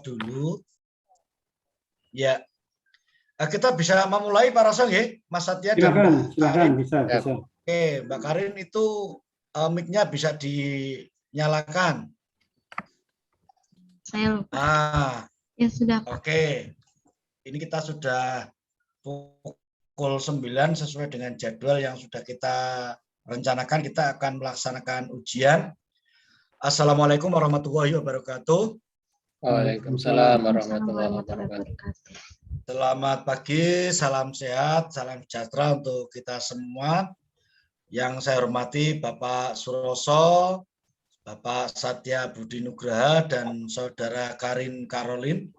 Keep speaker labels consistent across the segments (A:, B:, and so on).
A: dulu. Ya, kita bisa memulai Pak Rasul ya, Mas Satya dan
B: silakan, bisa.
A: Oke, Mbak Karin itu mic-nya bisa dinyalakan.
C: Saya lupa. Ya sudah, Pak.
A: Oke. Ini kita sudah pukul 9 sesuai dengan jadwal yang sudah kita rencanakan. Kita akan melaksanakan ujian. Assalamualaikum warahmatullahi wabarakatuh.
D: Waalaikumsalam warahmatullahi wabarakatuh.
A: Selamat pagi, salam sehat, salam sejahtera untuk kita semua. Yang saya hormati Bapak Suroso, Bapak Satya Budi Nugraha, dan Saudara Karin Karolin.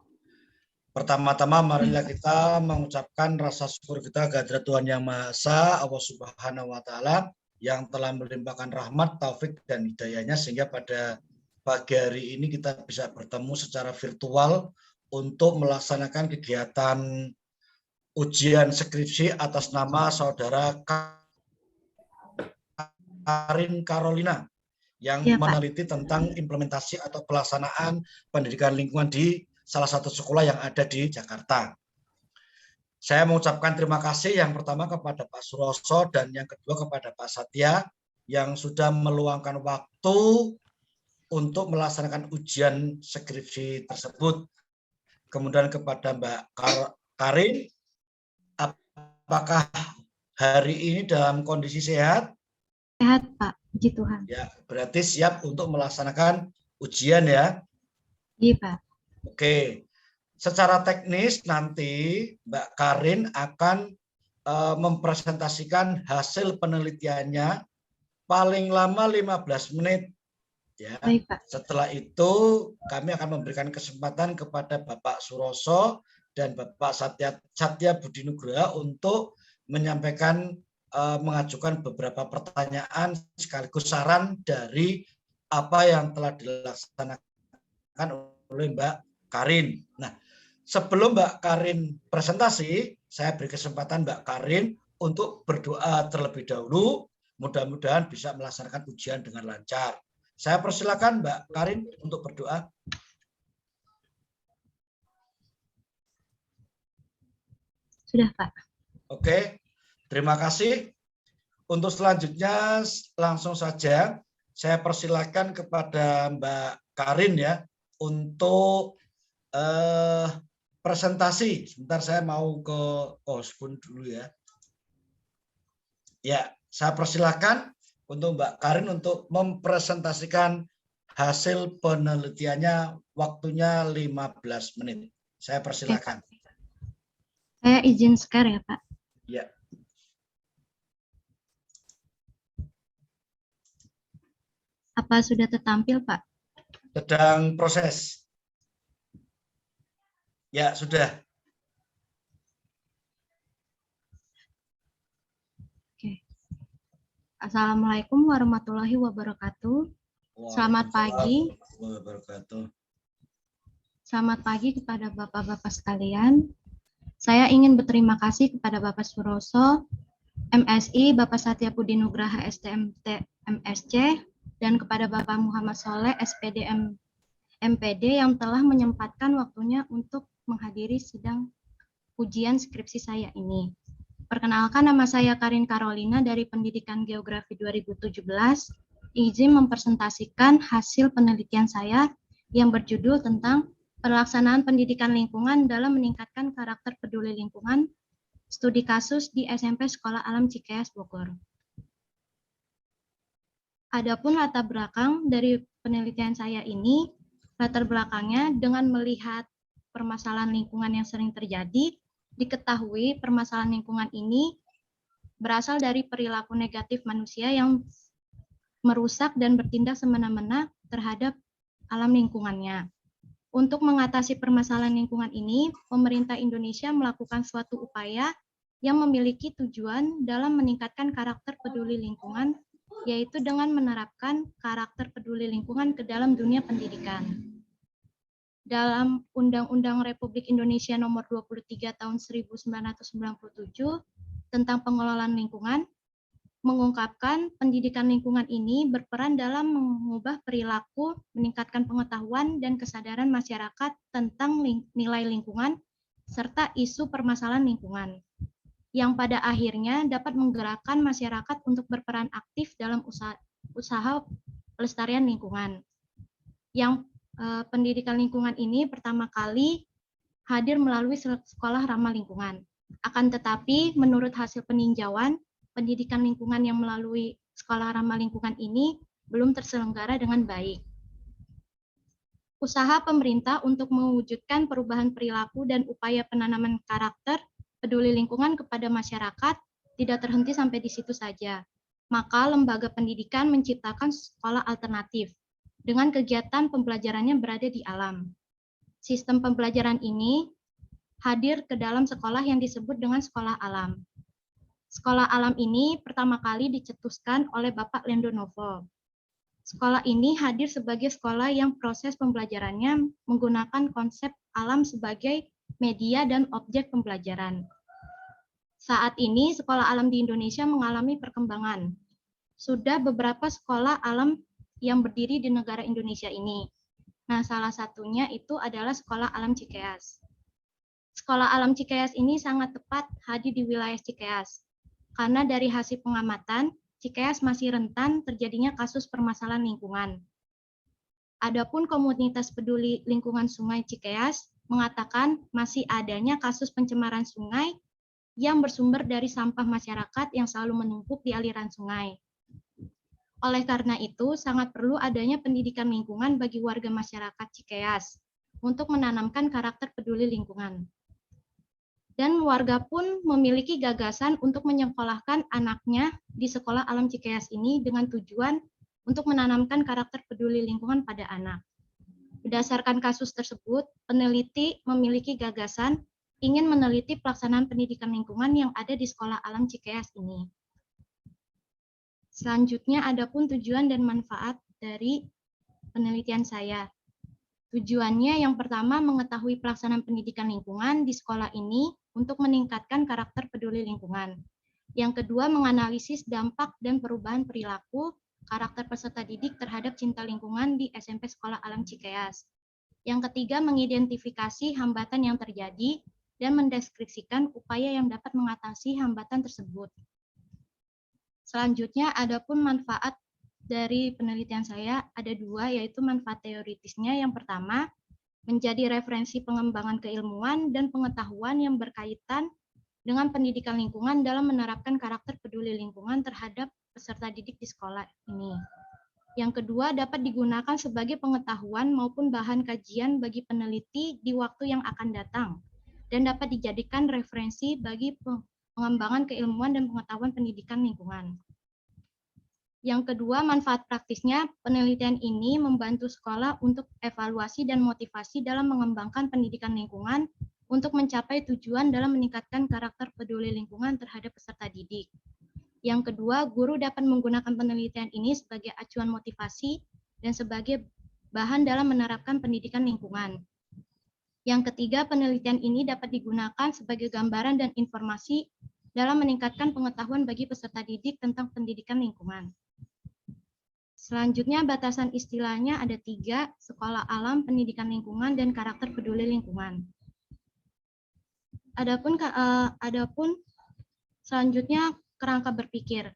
A: Pertama-tama marilah kita mengucapkan rasa syukur kita kehadirat Tuhan Yang Maha Esa, Allah Subhanahu wa Ta'ala, yang telah melimpahkan rahmat, taufik, dan hidayahnya sehingga pada pagi hari ini kita bisa bertemu secara virtual untuk melaksanakan kegiatan ujian skripsi atas nama Saudara Karin Karolina yang meneliti tentang implementasi atau pelaksanaan pendidikan lingkungan di salah satu sekolah yang ada di Jakarta. Saya mengucapkan terima kasih yang pertama kepada Pak Suroso dan yang kedua kepada Pak Satya yang sudah meluangkan waktu untuk melaksanakan ujian skripsi tersebut. Kemudian kepada Mbak Karin, apakah hari ini dalam kondisi sehat?
C: Sehat, Pak. Puji Tuhan.
A: Ya, berarti siap untuk melaksanakan ujian ya?
C: Iya, Pak.
A: Oke, secara teknis nanti Mbak Karin akan mempresentasikan hasil penelitiannya paling lama 15 menit. Ya.
C: Baik, Pak.
A: Setelah itu kami akan memberikan kesempatan kepada Bapak Suroso dan Bapak Satya Budi Nugraha untuk menyampaikan mengajukan beberapa pertanyaan sekaligus saran dari apa yang telah dilaksanakan oleh Mbak Karin. Nah, sebelum Mbak Karin presentasi, saya beri kesempatan Mbak Karin untuk berdoa terlebih dahulu. Mudah-mudahan bisa melaksanakan ujian dengan lancar. Saya persilakan Mbak Karin untuk berdoa.
C: Sudah, Pak.
A: Oke, terima kasih. Untuk selanjutnya langsung saja saya persilakan kepada Mbak Karin ya untuk presentasi. Sebentar saya mau ke Osbun dulu ya. Ya, saya persilakan untuk Mbak Karin untuk mempresentasikan hasil penelitiannya, waktunya 15 menit. Saya persilakan.
C: Saya izin share ya, Pak.
A: Ya.
C: Apa sudah tertampil, Pak?
A: Sedang proses. Ya, sudah.
C: Oke. Assalamualaikum warahmatullahi wabarakatuh. Selamat pagi. Selamat pagi kepada Bapak-Bapak sekalian. Saya ingin berterima kasih kepada Bapak Suroso, MSI, Bapak Satya Budi Nugraha, STMT, MSC, dan kepada Bapak Muhammad Soleh, SPD, MPD yang telah menyempatkan waktunya untuk menghadiri sidang ujian skripsi saya ini. Perkenalkan, nama saya Karin Karolina dari Pendidikan Geografi 2017. Izin mempresentasikan hasil penelitian saya yang berjudul tentang pelaksanaan pendidikan lingkungan dalam meningkatkan karakter peduli lingkungan, studi kasus di SMP Sekolah Alam Cikeas, Bogor. Adapun latar belakang dari penelitian saya ini, latar belakangnya dengan melihat permasalahan lingkungan yang sering terjadi, diketahui permasalahan lingkungan ini berasal dari perilaku negatif manusia yang merusak dan bertindak semena-mena terhadap alam lingkungannya. Untuk mengatasi permasalahan lingkungan ini, pemerintah Indonesia melakukan suatu upaya yang memiliki tujuan dalam meningkatkan karakter peduli lingkungan, yaitu dengan menerapkan karakter peduli lingkungan ke dalam dunia pendidikan. Dalam Undang-Undang Republik Indonesia Nomor 23 Tahun 1997 tentang pengelolaan lingkungan, mengungkapkan pendidikan lingkungan ini berperan dalam mengubah perilaku, meningkatkan pengetahuan dan kesadaran masyarakat tentang nilai lingkungan, serta isu permasalahan lingkungan, yang pada akhirnya dapat menggerakkan masyarakat untuk berperan aktif dalam usaha pelestarian lingkungan. Yang pendidikan lingkungan ini pertama kali hadir melalui sekolah ramah lingkungan. Akan tetapi, menurut hasil peninjauan, pendidikan lingkungan yang melalui sekolah ramah lingkungan ini belum terselenggara dengan baik. Usaha pemerintah untuk mewujudkan perubahan perilaku dan upaya penanaman karakter peduli lingkungan kepada masyarakat tidak terhenti sampai di situ saja. Maka lembaga pendidikan menciptakan sekolah alternatif dengan kegiatan pembelajarannya berada di alam. Sistem pembelajaran ini hadir ke dalam sekolah yang disebut dengan sekolah alam. Sekolah alam ini pertama kali dicetuskan oleh Bapak Lendonovo. Sekolah ini hadir sebagai sekolah yang proses pembelajarannya menggunakan konsep alam sebagai media dan objek pembelajaran. Saat ini sekolah alam di Indonesia mengalami perkembangan. Sudah beberapa sekolah alam yang berdiri di negara Indonesia ini. Nah, salah satunya itu adalah Sekolah Alam Cikeas. Sekolah Alam Cikeas ini sangat tepat hadir di wilayah Cikeas. Karena dari hasil pengamatan, Cikeas masih rentan terjadinya kasus permasalahan lingkungan. Adapun komunitas peduli lingkungan Sungai Cikeas mengatakan masih adanya kasus pencemaran sungai yang bersumber dari sampah masyarakat yang selalu menumpuk di aliran sungai. Oleh karena itu, sangat perlu adanya pendidikan lingkungan bagi warga masyarakat Cikeas untuk menanamkan karakter peduli lingkungan. Dan warga pun memiliki gagasan untuk menyekolahkan anaknya di Sekolah Alam Cikeas ini dengan tujuan untuk menanamkan karakter peduli lingkungan pada anak. Berdasarkan kasus tersebut, peneliti memiliki gagasan ingin meneliti pelaksanaan pendidikan lingkungan yang ada di Sekolah Alam Cikeas ini. Selanjutnya, adapun tujuan dan manfaat dari penelitian saya. Tujuannya yang pertama mengetahui pelaksanaan pendidikan lingkungan di sekolah ini untuk meningkatkan karakter peduli lingkungan. Yang kedua, menganalisis dampak dan perubahan perilaku karakter peserta didik terhadap cinta lingkungan di SMP Sekolah Alam Cikeas. Yang ketiga, mengidentifikasi hambatan yang terjadi dan mendeskripsikan upaya yang dapat mengatasi hambatan tersebut. Selanjutnya, adapun manfaat dari penelitian saya ada dua, yaitu manfaat teoritisnya. Yang pertama, menjadi referensi pengembangan keilmuan dan pengetahuan yang berkaitan dengan pendidikan lingkungan dalam menerapkan karakter peduli lingkungan terhadap peserta didik di sekolah ini. Yang kedua, dapat digunakan sebagai pengetahuan maupun bahan kajian bagi peneliti di waktu yang akan datang, dan dapat dijadikan referensi bagi pengembangan keilmuan dan pengetahuan pendidikan lingkungan. Yang kedua, manfaat praktisnya, penelitian ini membantu sekolah untuk evaluasi dan motivasi dalam mengembangkan pendidikan lingkungan untuk mencapai tujuan dalam meningkatkan karakter peduli lingkungan terhadap peserta didik. Yang kedua, guru dapat menggunakan penelitian ini sebagai acuan motivasi dan sebagai bahan dalam menerapkan pendidikan lingkungan. Yang ketiga, penelitian ini dapat digunakan sebagai gambaran dan informasi dalam meningkatkan pengetahuan bagi peserta didik tentang pendidikan lingkungan. Selanjutnya, batasan istilahnya ada 3, sekolah alam, pendidikan lingkungan, dan karakter peduli lingkungan. Adapun selanjutnya, kerangka berpikir.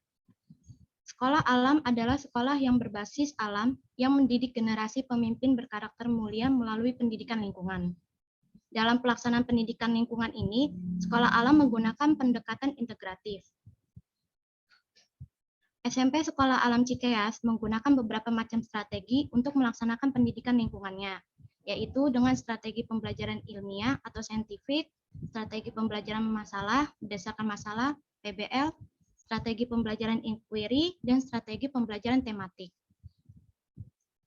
C: Sekolah alam adalah sekolah yang berbasis alam yang mendidik generasi pemimpin berkarakter mulia melalui pendidikan lingkungan. Dalam pelaksanaan pendidikan lingkungan ini, sekolah alam menggunakan pendekatan integratif. SMP Sekolah Alam Cikeas menggunakan beberapa macam strategi untuk melaksanakan pendidikan lingkungannya, yaitu dengan strategi pembelajaran ilmiah atau saintifik, strategi pembelajaran masalah, berdasarkan masalah, PBL, strategi pembelajaran inquiry, dan strategi pembelajaran tematik.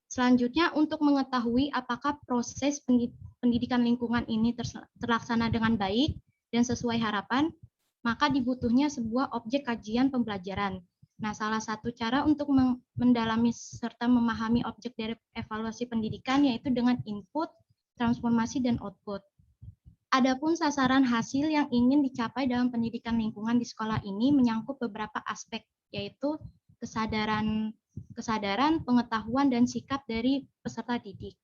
C: Selanjutnya, untuk mengetahui apakah proses pendidikan lingkungan ini terlaksana dengan baik dan sesuai harapan, maka dibutuhnya sebuah objek kajian pembelajaran. Nah, salah satu cara untuk mendalami serta memahami objek dari evaluasi pendidikan yaitu dengan input, transformasi, dan output. Adapun sasaran hasil yang ingin dicapai dalam pendidikan lingkungan di sekolah ini menyangkut beberapa aspek, yaitu kesadaran, pengetahuan, dan sikap dari peserta didik.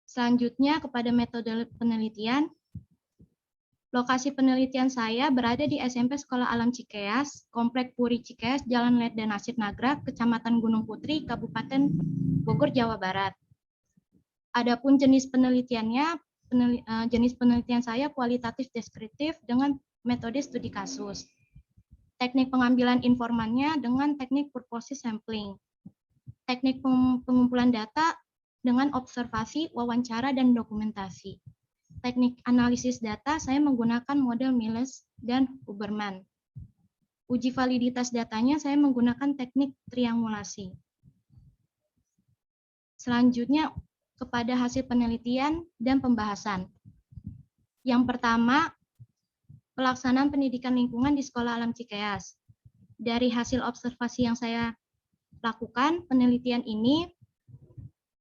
C: Selanjutnya kepada metode penelitian. Lokasi penelitian saya berada di SMP Sekolah Alam Cikeas, Komplek Puri Cikeas, Jalan Letda Nasir Nagrak, Kecamatan Gunung Putri, Kabupaten Bogor, Jawa Barat. Adapun jenis penelitiannya, jenis penelitian saya kualitatif deskriptif dengan metode studi kasus. Teknik pengambilan informannya dengan teknik purposive sampling. Teknik pengumpulan data dengan observasi, wawancara, dan dokumentasi. Teknik analisis data, saya menggunakan model Miles dan Huberman. Uji validitas datanya, saya menggunakan teknik triangulasi. Selanjutnya, kepada hasil penelitian dan pembahasan. Yang pertama, pelaksanaan pendidikan lingkungan di Sekolah Alam Cikeas. Dari hasil observasi yang saya lakukan, penelitian ini,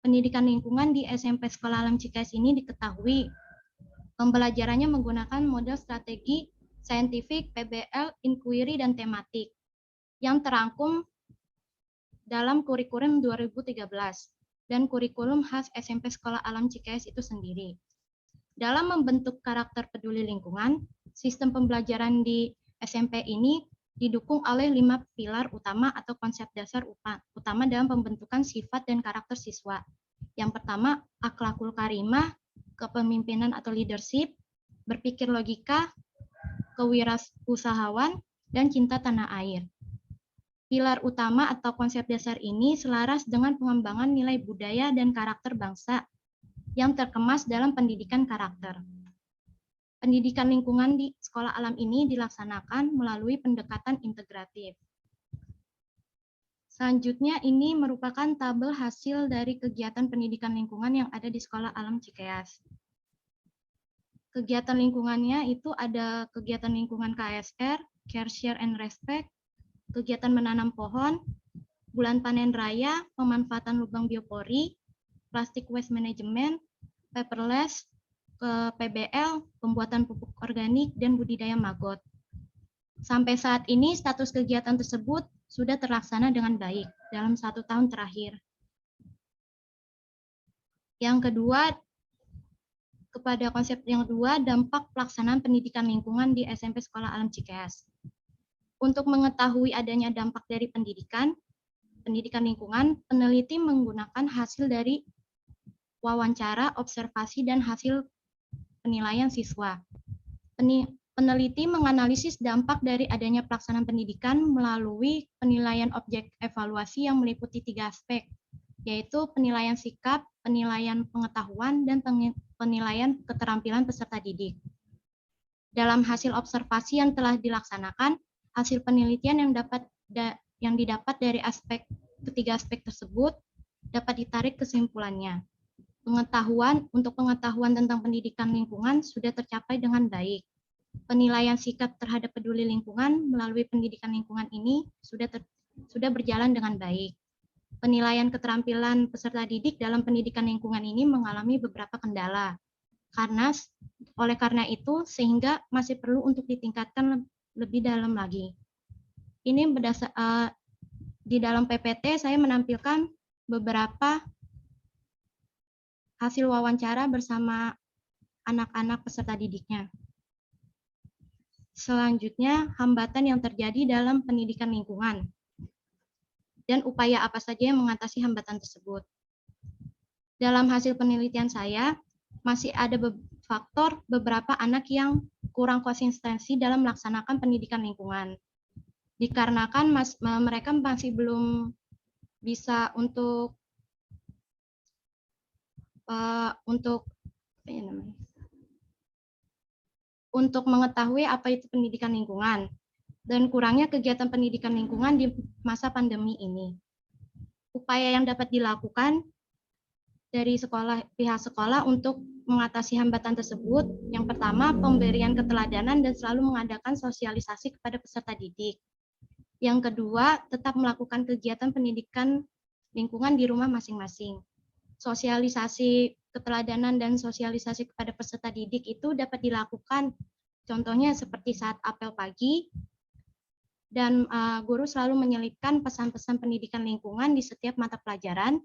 C: pendidikan lingkungan di SMP Sekolah Alam Cikeas ini diketahui pembelajarannya menggunakan model strategi saintifik, PBL, inquiry, dan tematik yang terangkum dalam kurikulum 2013 dan kurikulum khas SMP Sekolah Alam Cikeas itu sendiri. Dalam membentuk karakter peduli lingkungan, sistem pembelajaran di SMP ini didukung oleh 5 pilar utama atau konsep dasar utama dalam pembentukan sifat dan karakter siswa. Yang pertama, akhlakul karimah, kepemimpinan atau leadership, berpikir logika, kewirausahawan, dan cinta tanah air. Pilar utama atau konsep dasar ini selaras dengan pengembangan nilai budaya dan karakter bangsa yang terkemas dalam pendidikan karakter. Pendidikan lingkungan di Sekolah Alam ini dilaksanakan melalui pendekatan integratif. Selanjutnya, ini merupakan tabel hasil dari kegiatan pendidikan lingkungan yang ada di Sekolah Alam Cikeas. Kegiatan lingkungannya itu ada kegiatan lingkungan KSR, Care, Share, and Respect, kegiatan menanam pohon, bulan panen raya, pemanfaatan lubang biopori, plastic waste management, paperless, ke PBL, pembuatan pupuk organik, dan budidaya maggot. Sampai saat ini, status kegiatan tersebut sudah terlaksana dengan baik dalam 1 tahun terakhir. Yang kedua, kepada konsep yang kedua, dampak pelaksanaan pendidikan lingkungan di SMP Sekolah Alam Cikeas. Untuk mengetahui adanya dampak dari pendidikan lingkungan, peneliti menggunakan hasil dari wawancara, observasi, dan hasil penilaian siswa. Peneliti menganalisis dampak dari adanya pelaksanaan pendidikan melalui penilaian objek evaluasi yang meliputi 3 aspek, yaitu penilaian sikap, penilaian pengetahuan, dan penilaian keterampilan peserta didik. Dalam hasil observasi yang telah dilaksanakan, hasil penelitian yang didapat dari ketiga aspek tersebut dapat ditarik kesimpulannya. Untuk pengetahuan tentang pendidikan lingkungan sudah tercapai dengan baik. Penilaian sikap terhadap peduli lingkungan melalui pendidikan lingkungan ini sudah berjalan dengan baik. Penilaian keterampilan peserta didik dalam pendidikan lingkungan ini mengalami beberapa kendala. Oleh karena itu, sehingga masih perlu untuk ditingkatkan lebih dalam lagi. Ini di dalam PPT saya menampilkan beberapa hasil wawancara bersama anak-anak peserta didiknya. Selanjutnya, hambatan yang terjadi dalam pendidikan lingkungan dan upaya apa saja yang mengatasi hambatan tersebut. Dalam hasil penelitian saya, masih ada faktor beberapa anak yang kurang konsistensi dalam melaksanakan pendidikan lingkungan. Dikarenakan mereka masih belum bisa untuk mengetahui apa itu pendidikan lingkungan dan kurangnya kegiatan pendidikan lingkungan di masa pandemi ini. Upaya yang dapat dilakukan dari pihak sekolah untuk mengatasi hambatan tersebut, yang pertama, pemberian keteladanan dan selalu mengadakan sosialisasi kepada peserta didik. Yang kedua, tetap melakukan kegiatan pendidikan lingkungan di rumah masing-masing. Sosialisasi keteladanan dan sosialisasi kepada peserta didik itu dapat dilakukan, contohnya seperti saat apel pagi, dan guru selalu menyelipkan pesan-pesan pendidikan lingkungan di setiap mata pelajaran,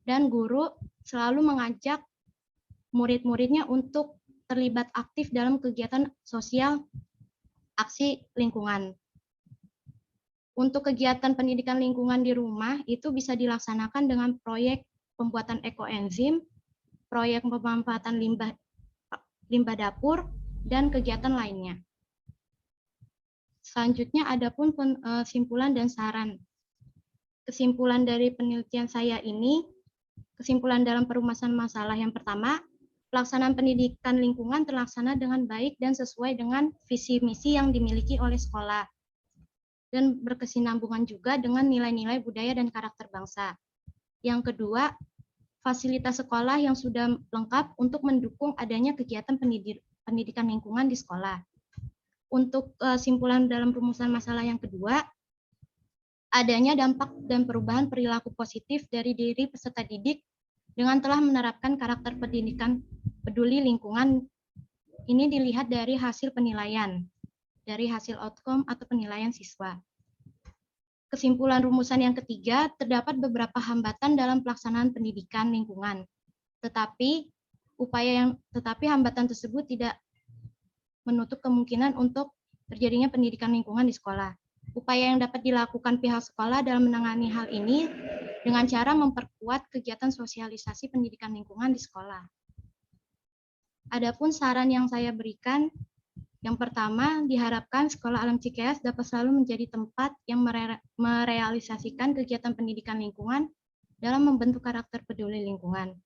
C: dan guru selalu mengajak murid-muridnya untuk terlibat aktif dalam kegiatan sosial aksi lingkungan. Untuk kegiatan pendidikan lingkungan di rumah itu bisa dilaksanakan dengan proyek pembuatan ekoenzim, proyek pemanfaatan limbah dapur, dan kegiatan lainnya. Selanjutnya adapun kesimpulan dan saran. Kesimpulan dari penelitian saya ini, kesimpulan dalam perumusan masalah yang pertama, pelaksanaan pendidikan lingkungan terlaksana dengan baik dan sesuai dengan visi misi yang dimiliki oleh sekolah, dan berkesinambungan juga dengan nilai-nilai budaya dan karakter bangsa. Yang kedua, fasilitas sekolah yang sudah lengkap untuk mendukung adanya kegiatan pendidikan lingkungan di sekolah. Untuk kesimpulan dalam rumusan masalah yang kedua, adanya dampak dan perubahan perilaku positif dari diri peserta didik dengan telah menerapkan karakter pendidikan peduli lingkungan. Ini dilihat dari hasil penilaian, dari hasil outcome atau penilaian siswa. Kesimpulan rumusan yang ketiga, terdapat beberapa hambatan dalam pelaksanaan pendidikan lingkungan. Tetapi hambatan tersebut tidak menutup kemungkinan untuk terjadinya pendidikan lingkungan di sekolah. Upaya yang dapat dilakukan pihak sekolah dalam menangani hal ini dengan cara memperkuat kegiatan sosialisasi pendidikan lingkungan di sekolah. Adapun saran yang saya berikan, yang pertama, diharapkan Sekolah Alam Cikeas dapat selalu menjadi tempat yang merealisasikan kegiatan pendidikan lingkungan dalam membentuk karakter peduli lingkungan.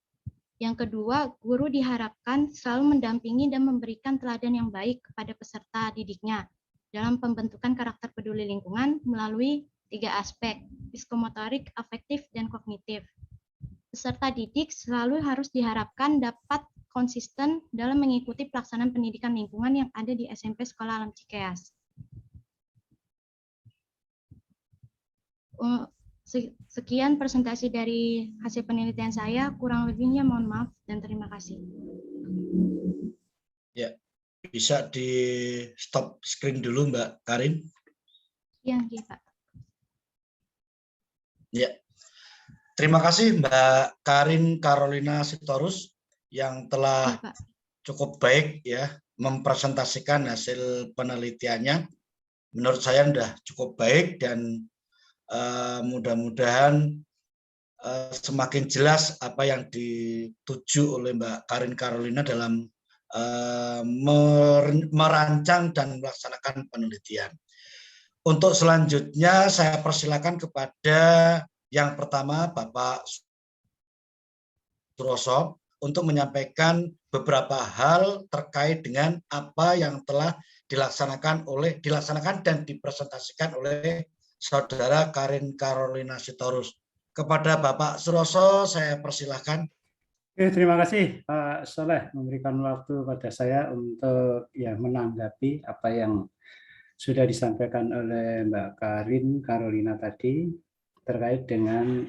C: Yang kedua, guru diharapkan selalu mendampingi dan memberikan teladan yang baik kepada peserta didiknya dalam pembentukan karakter peduli lingkungan melalui 3 aspek, psikomotorik, afektif, dan kognitif. Peserta didik selalu harus diharapkan dapat konsisten dalam mengikuti pelaksanaan pendidikan lingkungan yang ada di SMP Sekolah Alam Cikeas. Sekian presentasi dari hasil penelitian saya, kurang lebihnya mohon maaf dan terima kasih.
A: Ya, bisa di stop screen dulu Mbak Karin.
C: Ya, Pak.
A: Ya, terima kasih Mbak Karin Carolina Sitorus yang telah cukup baik ya mempresentasikan hasil penelitiannya. Menurut saya sudah cukup baik dan mudah-mudahan semakin jelas apa yang dituju oleh Mbak Karin Carolina dalam merancang dan melaksanakan penelitian. Untuk selanjutnya saya persilakan kepada yang pertama Bapak Suroso untuk menyampaikan beberapa hal terkait dengan apa yang telah dilaksanakan dan dipresentasikan oleh Saudara Karin Carolina Sitorus. Kepada Bapak Suroso saya persilahkan.
B: Terima kasih Pak Soleh memberikan waktu pada saya untuk menanggapi apa yang sudah disampaikan oleh Mbak Karin Carolina tadi terkait dengan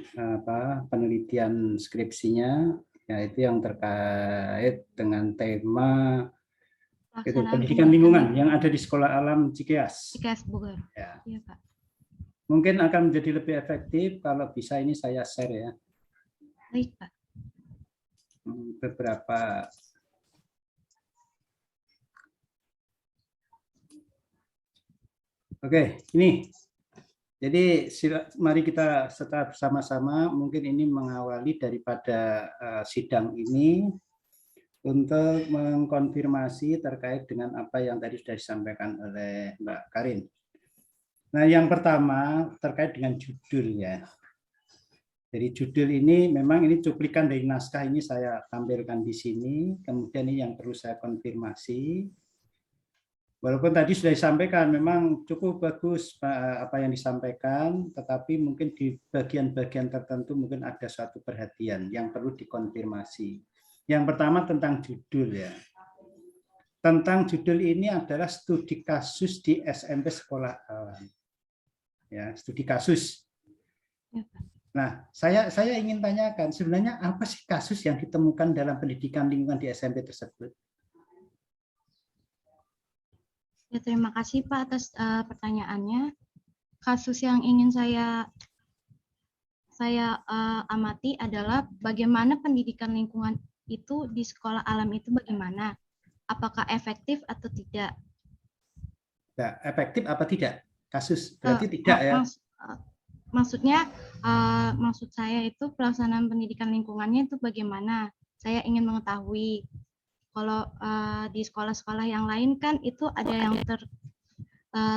B: penelitian skripsinya, yaitu yang terkait dengan tema pendidikan lingkungan yang ada di Sekolah Alam Cikeas.
C: Cikeas Bogor.
B: Ya.
C: Iya, Pak.
B: Mungkin akan menjadi lebih efektif kalau bisa ini saya share ya.
C: Baik, Pak.
B: Beberapa ini. Jadi mari kita setelah bersama-sama mungkin ini mengawali daripada sidang ini untuk mengkonfirmasi terkait dengan apa yang tadi sudah disampaikan oleh Mbak Karin. Nah, yang pertama terkait dengan judul ya. Jadi judul ini memang ini cuplikan dari naskah ini saya tampilkan di sini. Kemudian ini yang perlu saya konfirmasi. Walaupun tadi sudah disampaikan memang cukup bagus apa yang disampaikan, tetapi mungkin di bagian-bagian tertentu mungkin ada suatu perhatian yang perlu dikonfirmasi. Yang pertama tentang judul ya. Tentang judul ini adalah studi kasus di SMP Sekolah Alam. Ya, studi kasus. Nah, saya ingin tanyakan sebenarnya apa sih kasus yang ditemukan dalam pendidikan lingkungan di SMP tersebut?
C: Ya, terima kasih Pak atas pertanyaannya. kasus yang ingin saya amati adalah bagaimana pendidikan lingkungan itu di sekolah alam itu bagaimana? Apakah efektif atau tidak?
B: Nah, efektif apa tidak? Kasus berarti tidak ya?
C: Maksudnya, maksud saya itu pelaksanaan pendidikan lingkungannya itu bagaimana? Saya ingin mengetahui. Kalau di sekolah-sekolah yang lain kan itu ada yang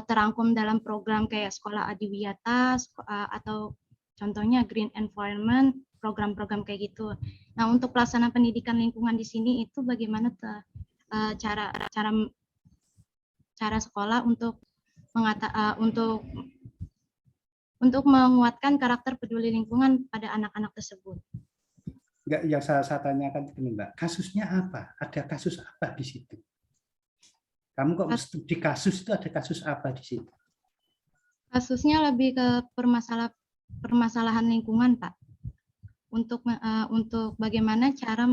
C: terangkum dalam program kayak Sekolah Adiwiyata atau contohnya Green Environment, program-program kayak gitu. Nah, untuk pelaksanaan pendidikan lingkungan di sini itu bagaimana cara sekolah untuk untuk menguatkan karakter peduli lingkungan pada anak-anak tersebut.
B: Enggak, yang saya tanyakan ini Mbak, kasusnya apa? Ada kasus apa di situ? Kamu kok studi kasus itu ada kasus apa di situ?
C: Kasusnya lebih ke permasalahan lingkungan, Pak. Untuk bagaimana cara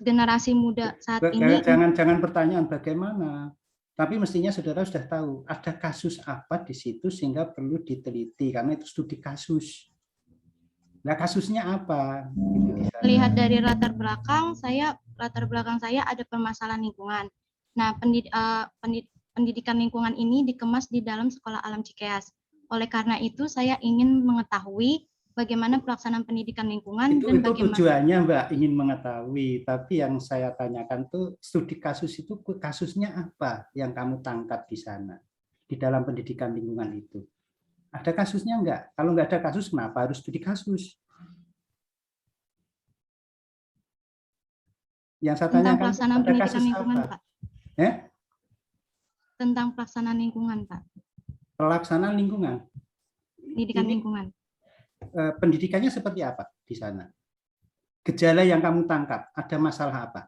C: generasi muda saat ini.
B: Jangan pertanyaan bagaimana. Tapi mestinya saudara sudah tahu ada kasus apa di situ sehingga perlu diteliti karena itu studi kasus. Nah, kasusnya apa?
C: Lihat dari latar belakang saya ada permasalahan lingkungan. Nah, pendidikan lingkungan ini dikemas di dalam Sekolah Alam Cikeas. Oleh karena itu saya ingin mengetahui bagaimana pelaksanaan pendidikan lingkungan
B: itu tujuannya Mbak ingin mengetahui, tapi yang saya tanyakan tuh studi kasus itu kasusnya apa yang kamu tangkap di sana di dalam pendidikan lingkungan itu? Ada kasusnya enggak? Kalau enggak ada kasus kenapa harus studi kasus? Yang saya
C: tentang
B: tanyakan
C: pelaksanaan
B: ada
C: pendidikan
B: kasus
C: lingkungan,
B: apa?
C: Pak.
B: Tentang
C: pelaksanaan lingkungan, Pak.
B: Pelaksanaan lingkungan.
C: Pendidikan lingkungan.
B: Pendidikannya seperti apa di sana? Gejala yang kamu tangkap, ada masalah apa?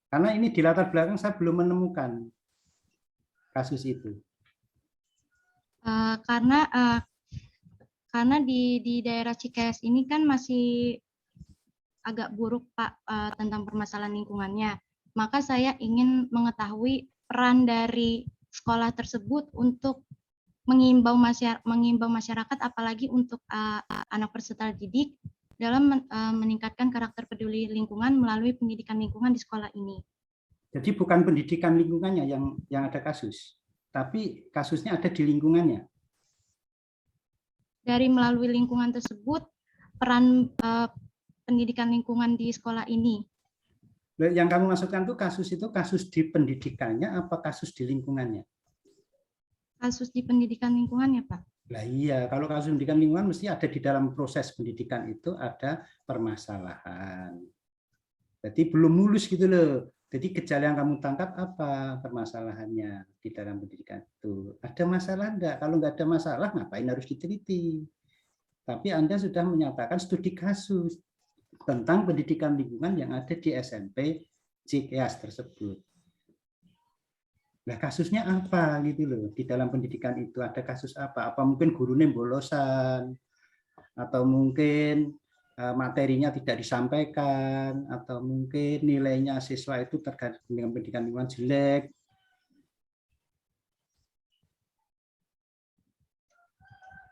B: Karena ini di latar belakang saya belum menemukan kasus itu.
C: Karena di daerah Cikeas ini kan masih agak buruk, Pak, tentang permasalahan lingkungannya. Maka saya ingin mengetahui peran dari sekolah tersebut untuk mengimbau masyarakat apalagi untuk anak peserta didik dalam meningkatkan karakter peduli lingkungan melalui pendidikan lingkungan di sekolah ini.
B: Jadi bukan pendidikan lingkungannya yang ada kasus, tapi kasusnya ada di lingkungannya.
C: Dari melalui lingkungan tersebut, peran pendidikan lingkungan di sekolah ini.
B: Yang kamu maksudkan tuh kasus itu kasus di pendidikannya apa kasus di lingkungannya?
C: Kasus di pendidikan lingkungan ya, Pak?
B: Lah iya, kalau kasus pendidikan lingkungan mesti ada di dalam proses pendidikan itu ada permasalahan. Jadi belum mulus gitu loh. Jadi gejala yang kamu tangkap apa permasalahannya di dalam pendidikan itu? Ada masalah enggak? Kalau enggak ada masalah ngapain harus diteliti? Tapi Anda sudah menyatakan studi kasus tentang pendidikan lingkungan yang ada di SMP Cikeas tersebut. Nah, kasusnya apa gitu loh di dalam pendidikan itu ada kasus apa? Apa mungkin gurunya bolosan atau mungkin materinya tidak disampaikan atau mungkin nilainya siswa itu terkait dengan pendidikan lingkungan jelek.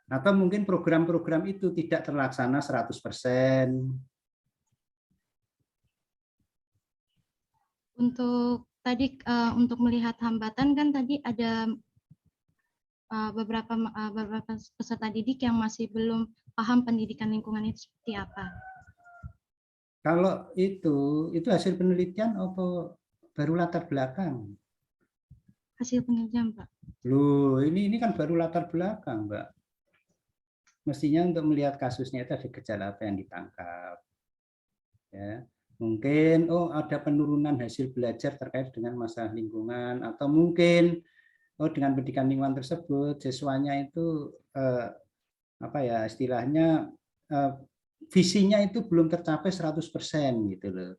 B: Atau mungkin program-program itu tidak terlaksana 100%.
C: Untuk tadi untuk melihat hambatan kan tadi ada beberapa peserta didik yang masih belum paham pendidikan lingkungan itu seperti apa.
B: Kalau itu hasil penelitian atau baru latar belakang?
C: Hasil penelitian, Pak.
B: Loh, ini kan baru latar belakang, Mbak. Mestinya untuk melihat kasusnya itu ada gejala apa yang ditangkap. Ya. Mungkin ada penurunan hasil belajar terkait dengan masalah lingkungan atau mungkin dengan pendidikan lingkungan tersebut siswanya itu apa ya istilahnya visinya itu belum tercapai 100% gitu loh.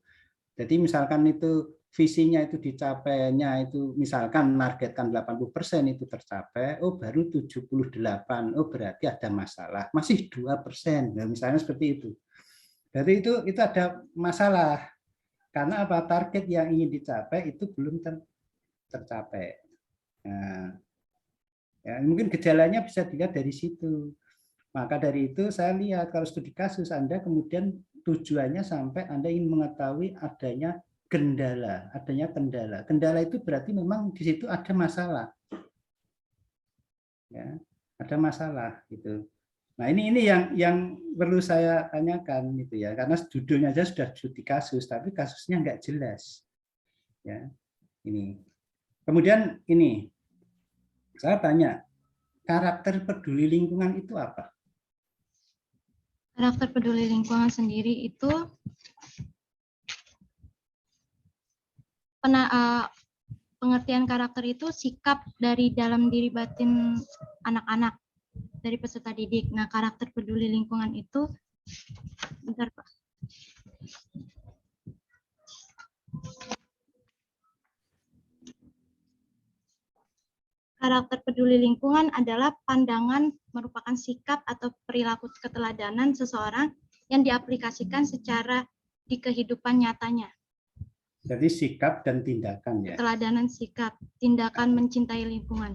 B: Jadi misalkan itu visinya itu dicapainya itu misalkan menargetkan 80% itu tercapai, baru 78, berarti ada masalah, masih 2%, nah, misalnya seperti itu. Jadi itu ada masalah karena apa target yang ingin dicapai itu belum tercapai. Nah, Ya, mungkin gejalanya bisa dilihat dari situ. Maka dari itu saya lihat kalau studi kasus Anda kemudian tujuannya sampai Anda ingin mengetahui adanya kendala, adanya kendala. Kendala itu berarti memang di situ ada masalah. Ya, ada masalah gitu. Nah, ini yang perlu saya tanyakan gitu ya, karena judulnya aja sudah studi kasus, tapi kasusnya nggak jelas. Ya, ini. Kemudian ini, saya tanya, karakter peduli lingkungan itu apa?
C: Karakter peduli lingkungan sendiri itu pengertian karakter itu sikap dari dalam diri batin anak-anak dari peserta didik. Nah, karakter peduli lingkungan itu, bentar Pak. Karakter peduli lingkungan adalah pandangan merupakan sikap atau perilaku keteladanan seseorang yang diaplikasikan secara di kehidupan nyatanya.
B: Jadi sikap dan tindakan ya.
C: Keteladanan sikap, tindakan mencintai lingkungan.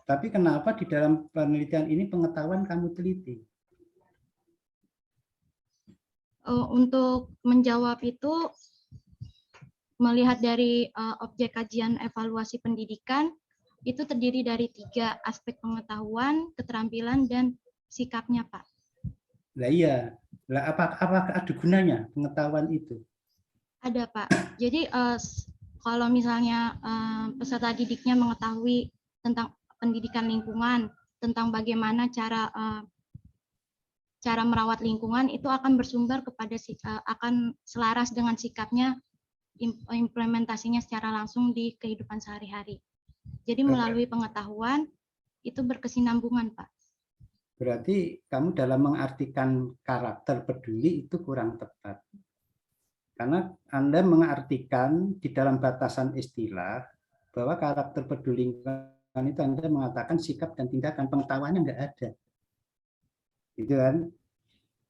B: Tapi kenapa di dalam penelitian ini pengetahuan kamu teliti?
C: Untuk menjawab itu, melihat dari objek kajian evaluasi pendidikan, itu terdiri dari 3 aspek pengetahuan, keterampilan, dan sikapnya, Pak.
B: Lah iya, lah apakah ada gunanya pengetahuan itu?
C: Ada, Pak. Jadi kalau misalnya peserta didiknya mengetahui tentang pendidikan lingkungan, tentang bagaimana cara merawat lingkungan, itu akan bersumber kepada akan selaras dengan sikapnya, implementasinya secara langsung di kehidupan sehari-hari. Jadi melalui pengetahuan itu berkesinambungan, Pak.
B: Berarti kamu dalam mengartikan karakter peduli itu kurang tepat. Karena Anda mengartikan di dalam batasan istilah bahwa karakter peduli lingkungan itu Anda mengatakan sikap dan tindakan, pengetahuannya nggak ada. Gitu kan?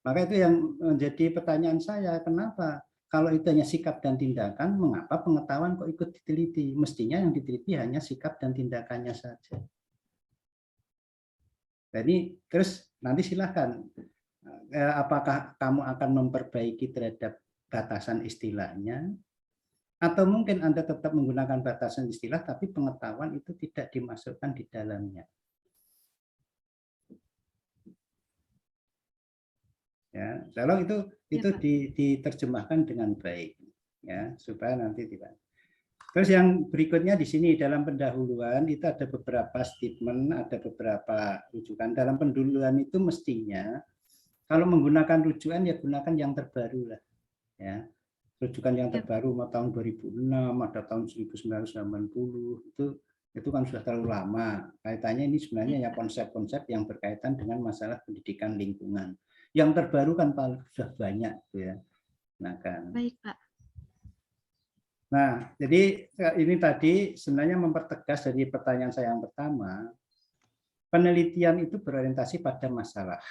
B: Maka itu yang menjadi pertanyaan saya, kenapa kalau itu hanya sikap dan tindakan, mengapa pengetahuan kok ikut diteliti? Mestinya yang diteliti hanya sikap dan tindakannya saja. Jadi terus nanti silahkan, apakah kamu akan memperbaiki terhadap batasan istilahnya, atau mungkin Anda tetap menggunakan batasan istilah, tapi pengetahuan itu tidak dimasukkan di dalamnya. Ya, tolong itu diterjemahkan dengan baik, ya, supaya nanti tidak. Terus yang berikutnya di sini dalam pendahuluan itu ada beberapa statement, ada beberapa rujukan. Dalam pendahuluan itu mestinya kalau menggunakan rujukan ya gunakan yang terbaru lah, ya. Rujukan yang terbaru tahun 2006, ada tahun 1990, itu kan sudah terlalu lama. Kaitannya ini sebenarnya ya konsep-konsep yang berkaitan dengan masalah pendidikan lingkungan. Yang terbaru kan sudah banyak, ya. Nah kan.
C: Baik, Pak.
B: Nah, jadi ini tadi sebenarnya mempertegas dari pertanyaan saya yang pertama, penelitian itu berorientasi pada masalah,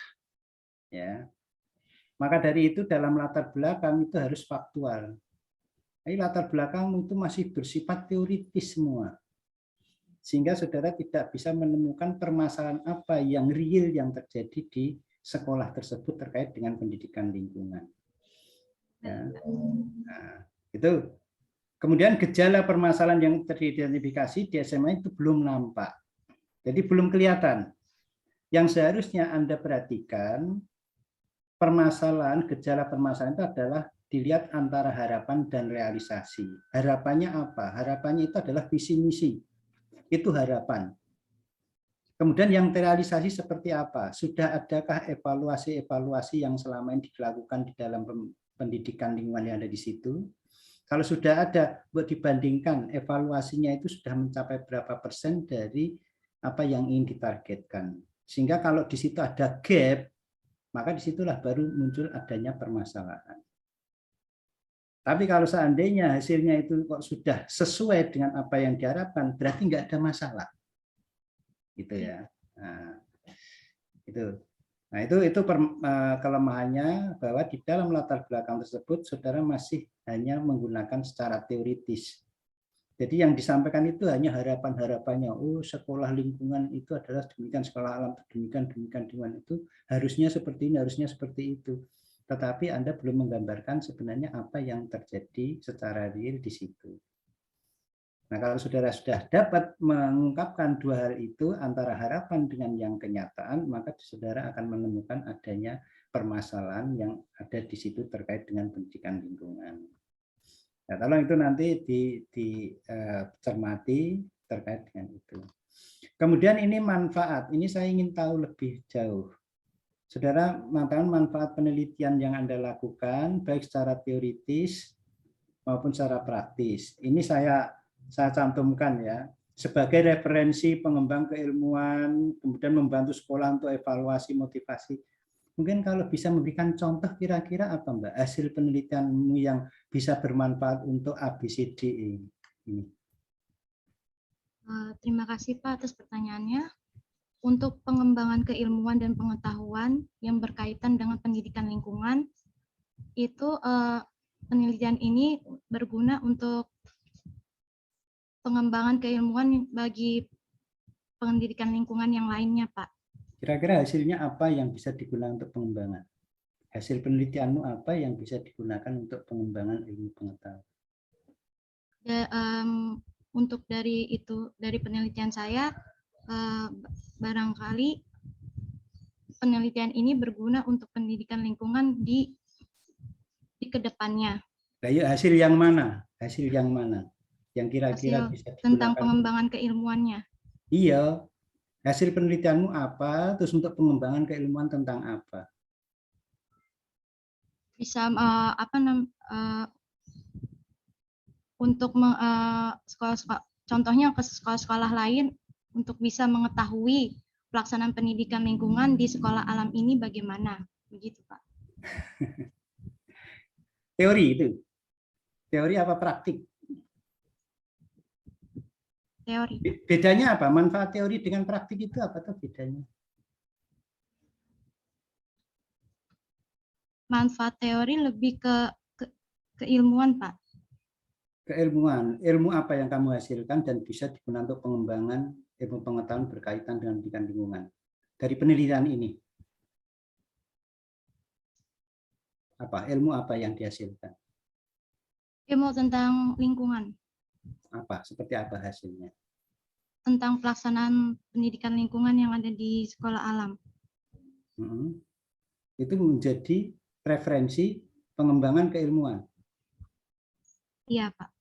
B: ya. Maka dari itu dalam latar belakang itu harus faktual. Tapi latar belakang itu masih bersifat teoritis semua, sehingga saudara tidak bisa menemukan permasalahan apa yang real yang terjadi di sekolah tersebut terkait dengan pendidikan lingkungan. Ya. Nah, itu. Kemudian gejala permasalahan yang teridentifikasi di SMA itu belum nampak. Jadi belum kelihatan. Yang seharusnya Anda perhatikan, gejala permasalahan itu adalah dilihat antara harapan dan realisasi. Harapannya apa? Harapannya itu adalah visi misi. Itu harapan. Kemudian yang terrealisasi seperti apa? Sudah adakah evaluasi-evaluasi yang selama ini dilakukan di dalam pendidikan lingkungan yang ada di situ? Kalau sudah ada, buat dibandingkan evaluasinya itu sudah mencapai berapa persen dari apa yang ingin ditargetkan. Sehingga kalau di situ ada gap, maka disitulah baru muncul adanya permasalahan. Tapi kalau seandainya hasilnya itu kok sudah sesuai dengan apa yang diharapkan, berarti nggak ada masalah. Gitu ya. Nah, itu. Nah, itu kelemahannya bahwa di dalam latar belakang tersebut saudara masih hanya menggunakan secara teoritis. Jadi yang disampaikan itu hanya harapan-harapannya. Oh, sekolah lingkungan itu adalah demikian, sekolah alam demikian, itu harusnya seperti ini, harusnya seperti itu. Tetapi Anda belum menggambarkan sebenarnya apa yang terjadi secara real di situ. Nah, kalau saudara sudah dapat mengungkapkan dua hal itu antara harapan dengan yang kenyataan, maka saudara akan menemukan adanya permasalahan yang ada di situ terkait dengan pendidikan lingkungan. Nah, tolong itu nanti dicermati terkait dengan itu. Kemudian ini manfaat, ini saya ingin tahu lebih jauh. Saudara mengatakan manfaat penelitian yang Anda lakukan, baik secara teoritis maupun secara praktis. Ini saya cantumkan ya, sebagai referensi pengembang keilmuan, kemudian membantu sekolah untuk evaluasi, motivasi. Mungkin kalau bisa memberikan contoh kira-kira apa Mbak, hasil penelitianmu yang bisa bermanfaat untuk ABCD ini.
C: Terima kasih Pak atas pertanyaannya. Untuk pengembangan keilmuan dan pengetahuan yang berkaitan dengan pendidikan lingkungan, itu penelitian ini berguna untuk pengembangan keilmuan bagi pendidikan lingkungan yang lainnya, Pak.
B: Kira-kira hasilnya apa yang bisa digunakan untuk pengembangan? Hasil penelitianmu apa yang bisa digunakan untuk pengembangan ilmu pengetahuan?
C: Untuk dari penelitian saya, barangkali penelitian ini berguna untuk pendidikan lingkungan di kedepannya.
B: Ayo, hasil yang mana? Hasil yang mana? Yang kira-kira bisa digunakan
C: tentang pengembangan keilmuannya.
B: Iya, hasil penelitianmu apa? Terus untuk pengembangan keilmuan tentang apa?
C: Bisa untuk contohnya ke sekolah-sekolah lain untuk bisa mengetahui pelaksanaan pendidikan lingkungan di sekolah alam ini bagaimana, begitu Pak.
B: Teori itu, teori apa praktik?
C: Teori.
B: Bedanya apa? Manfaat teori dengan praktik itu apa tuh bedanya?
C: Manfaat teori lebih ke keilmuan, Pak.
B: Keilmuan. Ilmu apa yang kamu hasilkan dan bisa digunakan untuk pengembangan ilmu pengetahuan berkaitan dengan pendidikan lingkungan dari penelitian ini? Apa? Ilmu apa yang dihasilkan?
C: Ilmu tentang lingkungan.
B: Apa? Seperti apa hasilnya?
C: Tentang pelaksanaan pendidikan lingkungan yang ada di sekolah alam.
B: Itu menjadi referensi pengembangan keilmuan.
C: Iya, Pak.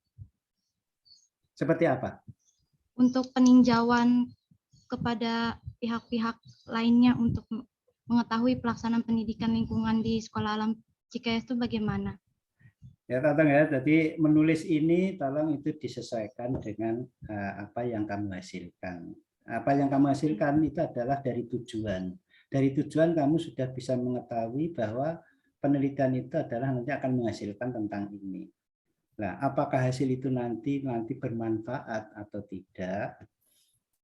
B: Seperti apa?
C: Untuk peninjauan kepada pihak-pihak lainnya untuk mengetahui pelaksanaan pendidikan lingkungan di sekolah alam Cikeas itu bagaimana?
B: Ya, tolong ya. Jadi menulis ini tolong itu disesuaikan dengan apa yang kamu hasilkan. Apa yang kamu hasilkan itu adalah dari tujuan. Dari tujuan kamu sudah bisa mengetahui bahwa penelitian itu adalah nanti akan menghasilkan tentang ini. Nah, apakah hasil itu nanti bermanfaat atau tidak?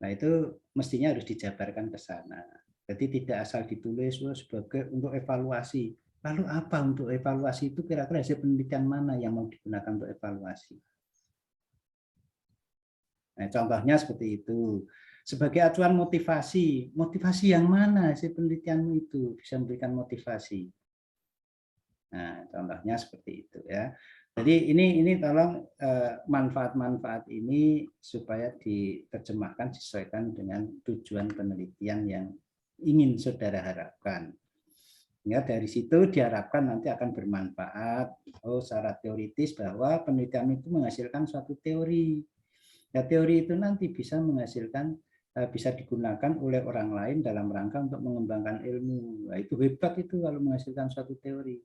B: Nah, itu mestinya harus dijabarkan ke sana. Jadi tidak asal ditulis sebagai untuk evaluasi. Lalu apa untuk evaluasi itu, kira-kira hasil penelitian mana yang mau digunakan untuk evaluasi? Nah, contohnya seperti itu. Sebagai acuan motivasi, motivasi yang mana hasil penelitianmu itu bisa memberikan motivasi. Nah, contohnya seperti itu ya. Jadi ini tolong manfaat-manfaat ini supaya diterjemahkan disesuaikan dengan tujuan penelitian yang ingin saudara harapkan. Ya, dari situ diharapkan nanti akan bermanfaat. Secara teoritis bahwa penelitian itu menghasilkan suatu teori. Ya, teori itu nanti bisa menghasilkan, bisa digunakan oleh orang lain dalam rangka untuk mengembangkan ilmu. Nah, itu hebat itu kalau menghasilkan suatu teori.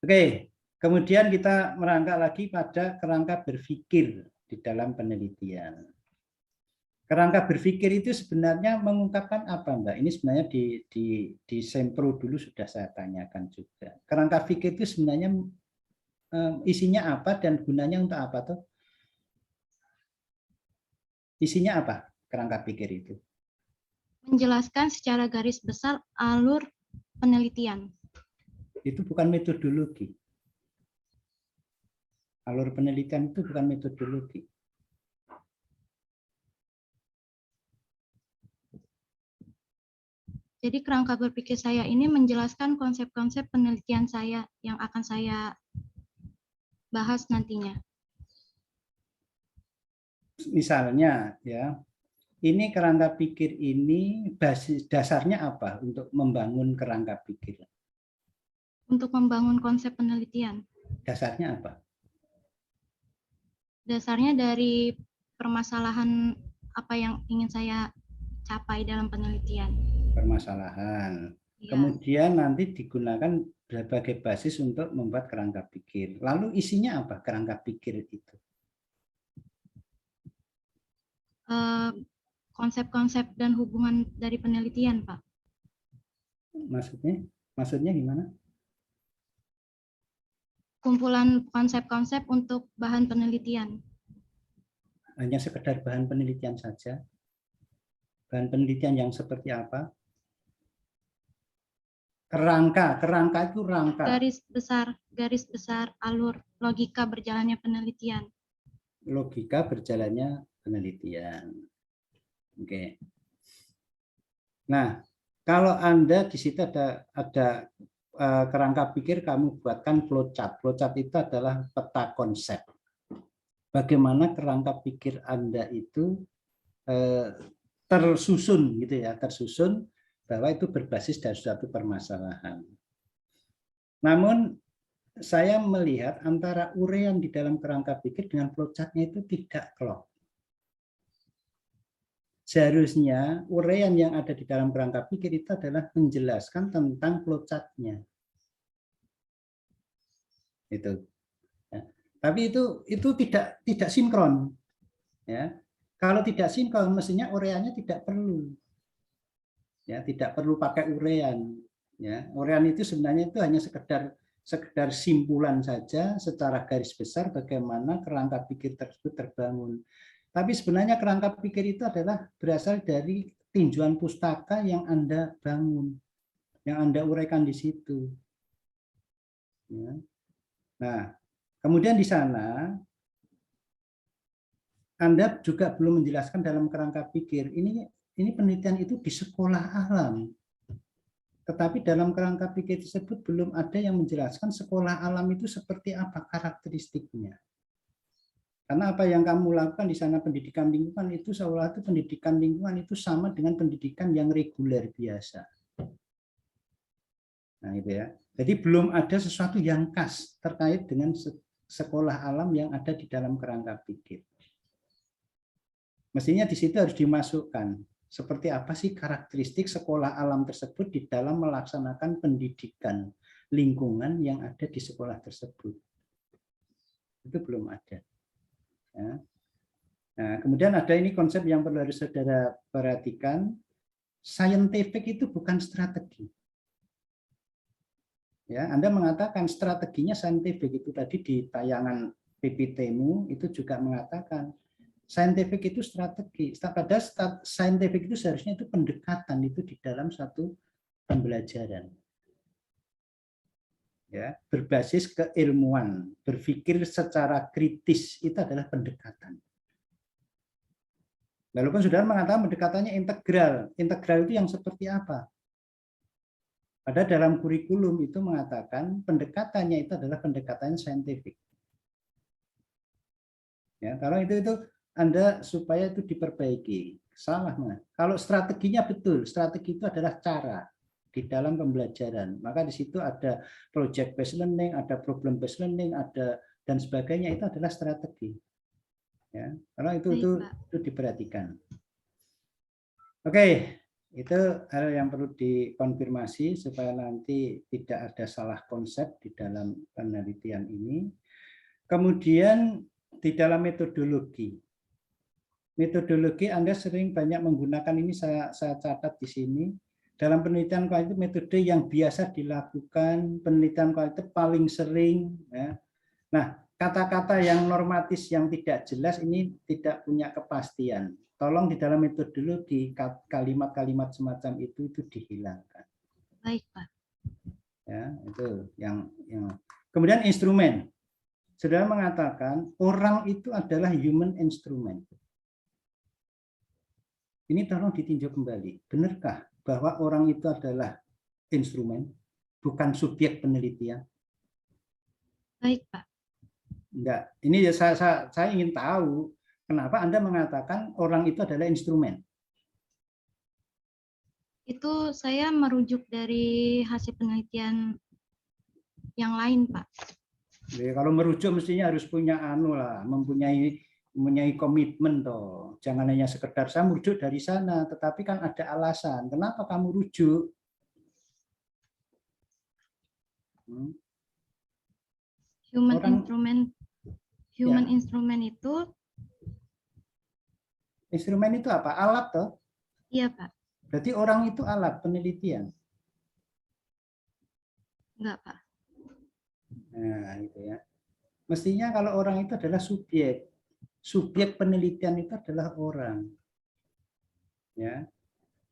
B: Oke, kemudian kita merangkak lagi pada kerangka berpikir di dalam penelitian. Kerangka berpikir itu sebenarnya mengungkapkan apa, Mbak? Ini sebenarnya di sempro dulu sudah saya tanyakan juga. Kerangka pikir itu sebenarnya isinya apa dan gunanya untuk apa tuh? Isinya apa kerangka pikir itu?
C: Menjelaskan secara garis besar alur penelitian.
B: Itu bukan metodologi. Alur penelitian itu bukan metodologi.
C: Jadi kerangka berpikir saya ini menjelaskan konsep-konsep penelitian saya yang akan saya bahas nantinya.
B: Misalnya ya, ini kerangka pikir ini basis dasarnya apa untuk membangun kerangka pikir?
C: Untuk membangun konsep penelitian.
B: Dasarnya apa?
C: Dasarnya dari permasalahan apa yang ingin saya capai dalam penelitian.
B: Permasalahan.
C: Ya.
B: Kemudian nanti digunakan sebagai basis untuk membuat kerangka pikir. Lalu isinya apa kerangka pikir itu?
C: Konsep-konsep dan hubungan dari penelitian, Pak.
B: Maksudnya? Maksudnya gimana?
C: Kumpulan konsep-konsep untuk bahan penelitian.
B: Hanya sekedar bahan penelitian saja? Bahan penelitian yang seperti apa? Kerangka itu rangka.
C: Garis besar alur logika berjalannya penelitian.
B: Logika berjalannya penelitian. Oke. Nah, kalau Anda di situ ada kerangka pikir, kamu buatkan flowchart. Flowchart itu adalah peta konsep. Bagaimana kerangka pikir Anda itu tersusun gitu ya, tersusun bahwa itu berbasis dari suatu permasalahan. Namun saya melihat antara uraian di dalam kerangka pikir dengan flowchart-nya itu tidak klop. Seharusnya uraian yang ada di dalam kerangka pikir itu adalah menjelaskan tentang flowchart-nya. Itu. Ya. Tapi itu tidak sinkron. Ya. Kalau tidak sinkron, mestinya uraiannya tidak perlu. Ya, tidak perlu pakai uraian. Ya, uraian itu sebenarnya itu hanya sekedar simpulan saja secara garis besar bagaimana kerangka pikir tersebut terbangun. Tapi sebenarnya kerangka pikir itu adalah berasal dari tinjauan pustaka yang Anda bangun, yang Anda uraikan di situ. Ya. Nah, kemudian di sana Anda juga belum menjelaskan dalam kerangka pikir ini penelitian itu di sekolah alam. Tetapi dalam kerangka pikir tersebut belum ada yang menjelaskan sekolah alam itu seperti apa karakteristiknya. Karena apa yang kamu lakukan di sana pendidikan lingkungan itu seolah itu pendidikan lingkungan itu sama dengan pendidikan yang reguler biasa. Nah, itu ya. Jadi belum ada sesuatu yang khas terkait dengan sekolah alam yang ada di dalam kerangka pikir. Mestinya di situ harus dimasukkan seperti apa sih karakteristik sekolah alam tersebut di dalam melaksanakan pendidikan lingkungan yang ada di sekolah tersebut. Itu belum ada. Ya. Nah, kemudian ada ini konsep yang perlu harus saudara perhatikan. Scientific itu bukan strategi. Ya, Anda mengatakan strateginya scientific itu tadi di tayangan PPT-mu itu juga mengatakan scientific itu strategi. Padahal scientific itu seharusnya itu pendekatan itu di dalam satu pembelajaran. Ya, berbasis keilmuan, berpikir secara kritis itu adalah pendekatan. Lalu kan saudara mengatakan pendekatannya integral. Integral itu yang seperti apa? Pada dalam kurikulum itu mengatakan pendekatannya itu adalah pendekatan saintifik. Ya, kalau itu Anda supaya itu diperbaiki. Salah, Mas. Kalau strateginya betul, strategi itu adalah cara di dalam pembelajaran. Maka di situ ada project based learning, ada problem based learning, ada dan sebagainya, itu adalah strategi. Ya, kalau itu diperhatikan. Oke, itu hal yang perlu dikonfirmasi supaya nanti tidak ada salah konsep di dalam penelitian ini. Kemudian di dalam metodologi. Metodologi Anda sering banyak menggunakan ini, saya catat di sini. Dalam penelitian kualitatif metode yang biasa dilakukan, penelitian kualitatif paling sering. Ya. Nah, kata-kata yang normatis yang tidak jelas ini tidak punya kepastian. Tolong di dalam metodologi kalimat-kalimat semacam itu dihilangkan.
C: Baik, Pak.
B: Ya, itu yang. Kemudian instrumen. saudara mengatakan orang itu adalah human instrument. Ini tolong ditinjau kembali. Benarkah bahwa orang itu adalah instrumen, bukan subjek penelitian?
C: Baik, Pak.
B: Enggak. Ini ya saya ingin tahu kenapa Anda mengatakan orang itu adalah instrumen.
C: Itu saya merujuk dari hasil penelitian yang lain, Pak.
B: Ya, kalau merujuk mestinya harus punya mempunyai komitmen toh. Jangan hanya sekedar saya merujuk dari sana, tetapi kan ada alasan. Kenapa kamu rujuk?
C: Human instrument itu.
B: Instrumen itu apa? Alat toh?
C: Iya, Pak.
B: Berarti orang itu alat penelitian.
C: Enggak, Pak.
B: Nah, itu ya. Mestinya kalau orang itu adalah subjek. Subjek penelitian itu adalah orang. Ya.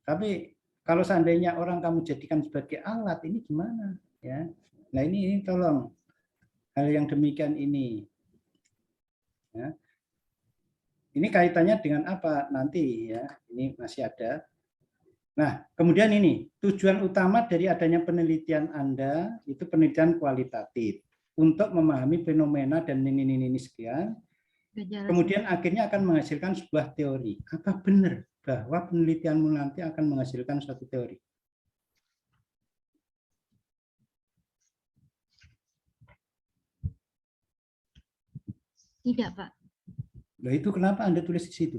B: Tapi kalau seandainya orang kamu jadikan sebagai alat, ini gimana? Ya. Nah, ini tolong hal yang demikian ini. Ya. Ini kaitannya dengan apa nanti ya? Ini masih ada. Nah, kemudian ini tujuan utama dari adanya penelitian Anda itu penelitian kualitatif untuk memahami fenomena dan ini sekian. Kemudian akhirnya akan menghasilkan sebuah teori. Apa benar bahwa penelitianmu nanti akan menghasilkan suatu teori?
C: Tidak, Pak.
B: Loh, itu kenapa Anda tulis di situ?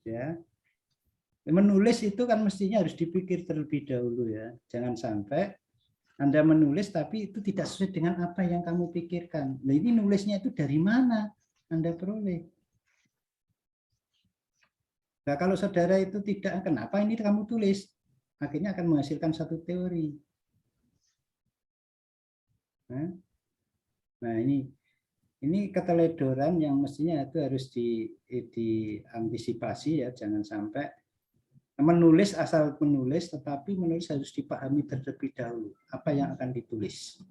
B: Ya, menulis itu kan mestinya harus dipikir terlebih dahulu ya. Jangan sampai Anda menulis tapi itu tidak sesuai dengan apa yang kamu pikirkan. Nah, ini nulisnya itu dari mana Anda peroleh? Nah, kalau saudara itu tidak, kenapa ini kamu tulis? Akhirnya akan menghasilkan satu teori. Nah, ini keteledoran yang mestinya itu harus diantisipasi ya, jangan sampai menulis asal menulis, tetapi menulis harus dipahami terlebih dahulu apa yang akan ditulis.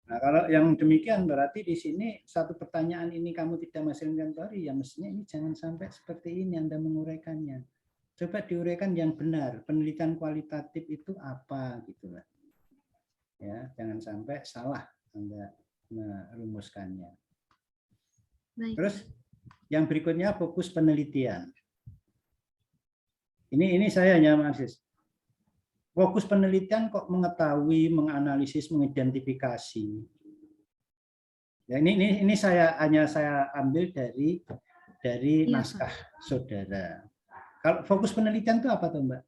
B: Nah, kalau yang demikian berarti di sini satu pertanyaan ini kamu tidak menghasilkan teori, ya mestinya ini jangan sampai seperti ini Anda menguraikannya. Coba diuraikan yang benar, penelitian kualitatif itu apa gitu lah. Ya, jangan sampai salah Anda merumuskannya.
C: Baik.
B: Terus yang berikutnya fokus penelitian. Ini saya hanya Marsis. Fokus penelitian kok mengetahui, menganalisis, mengidentifikasi. Ya, ini saya ambil dari naskah saudara. Kalau fokus penelitian itu apa tuh, Mbak?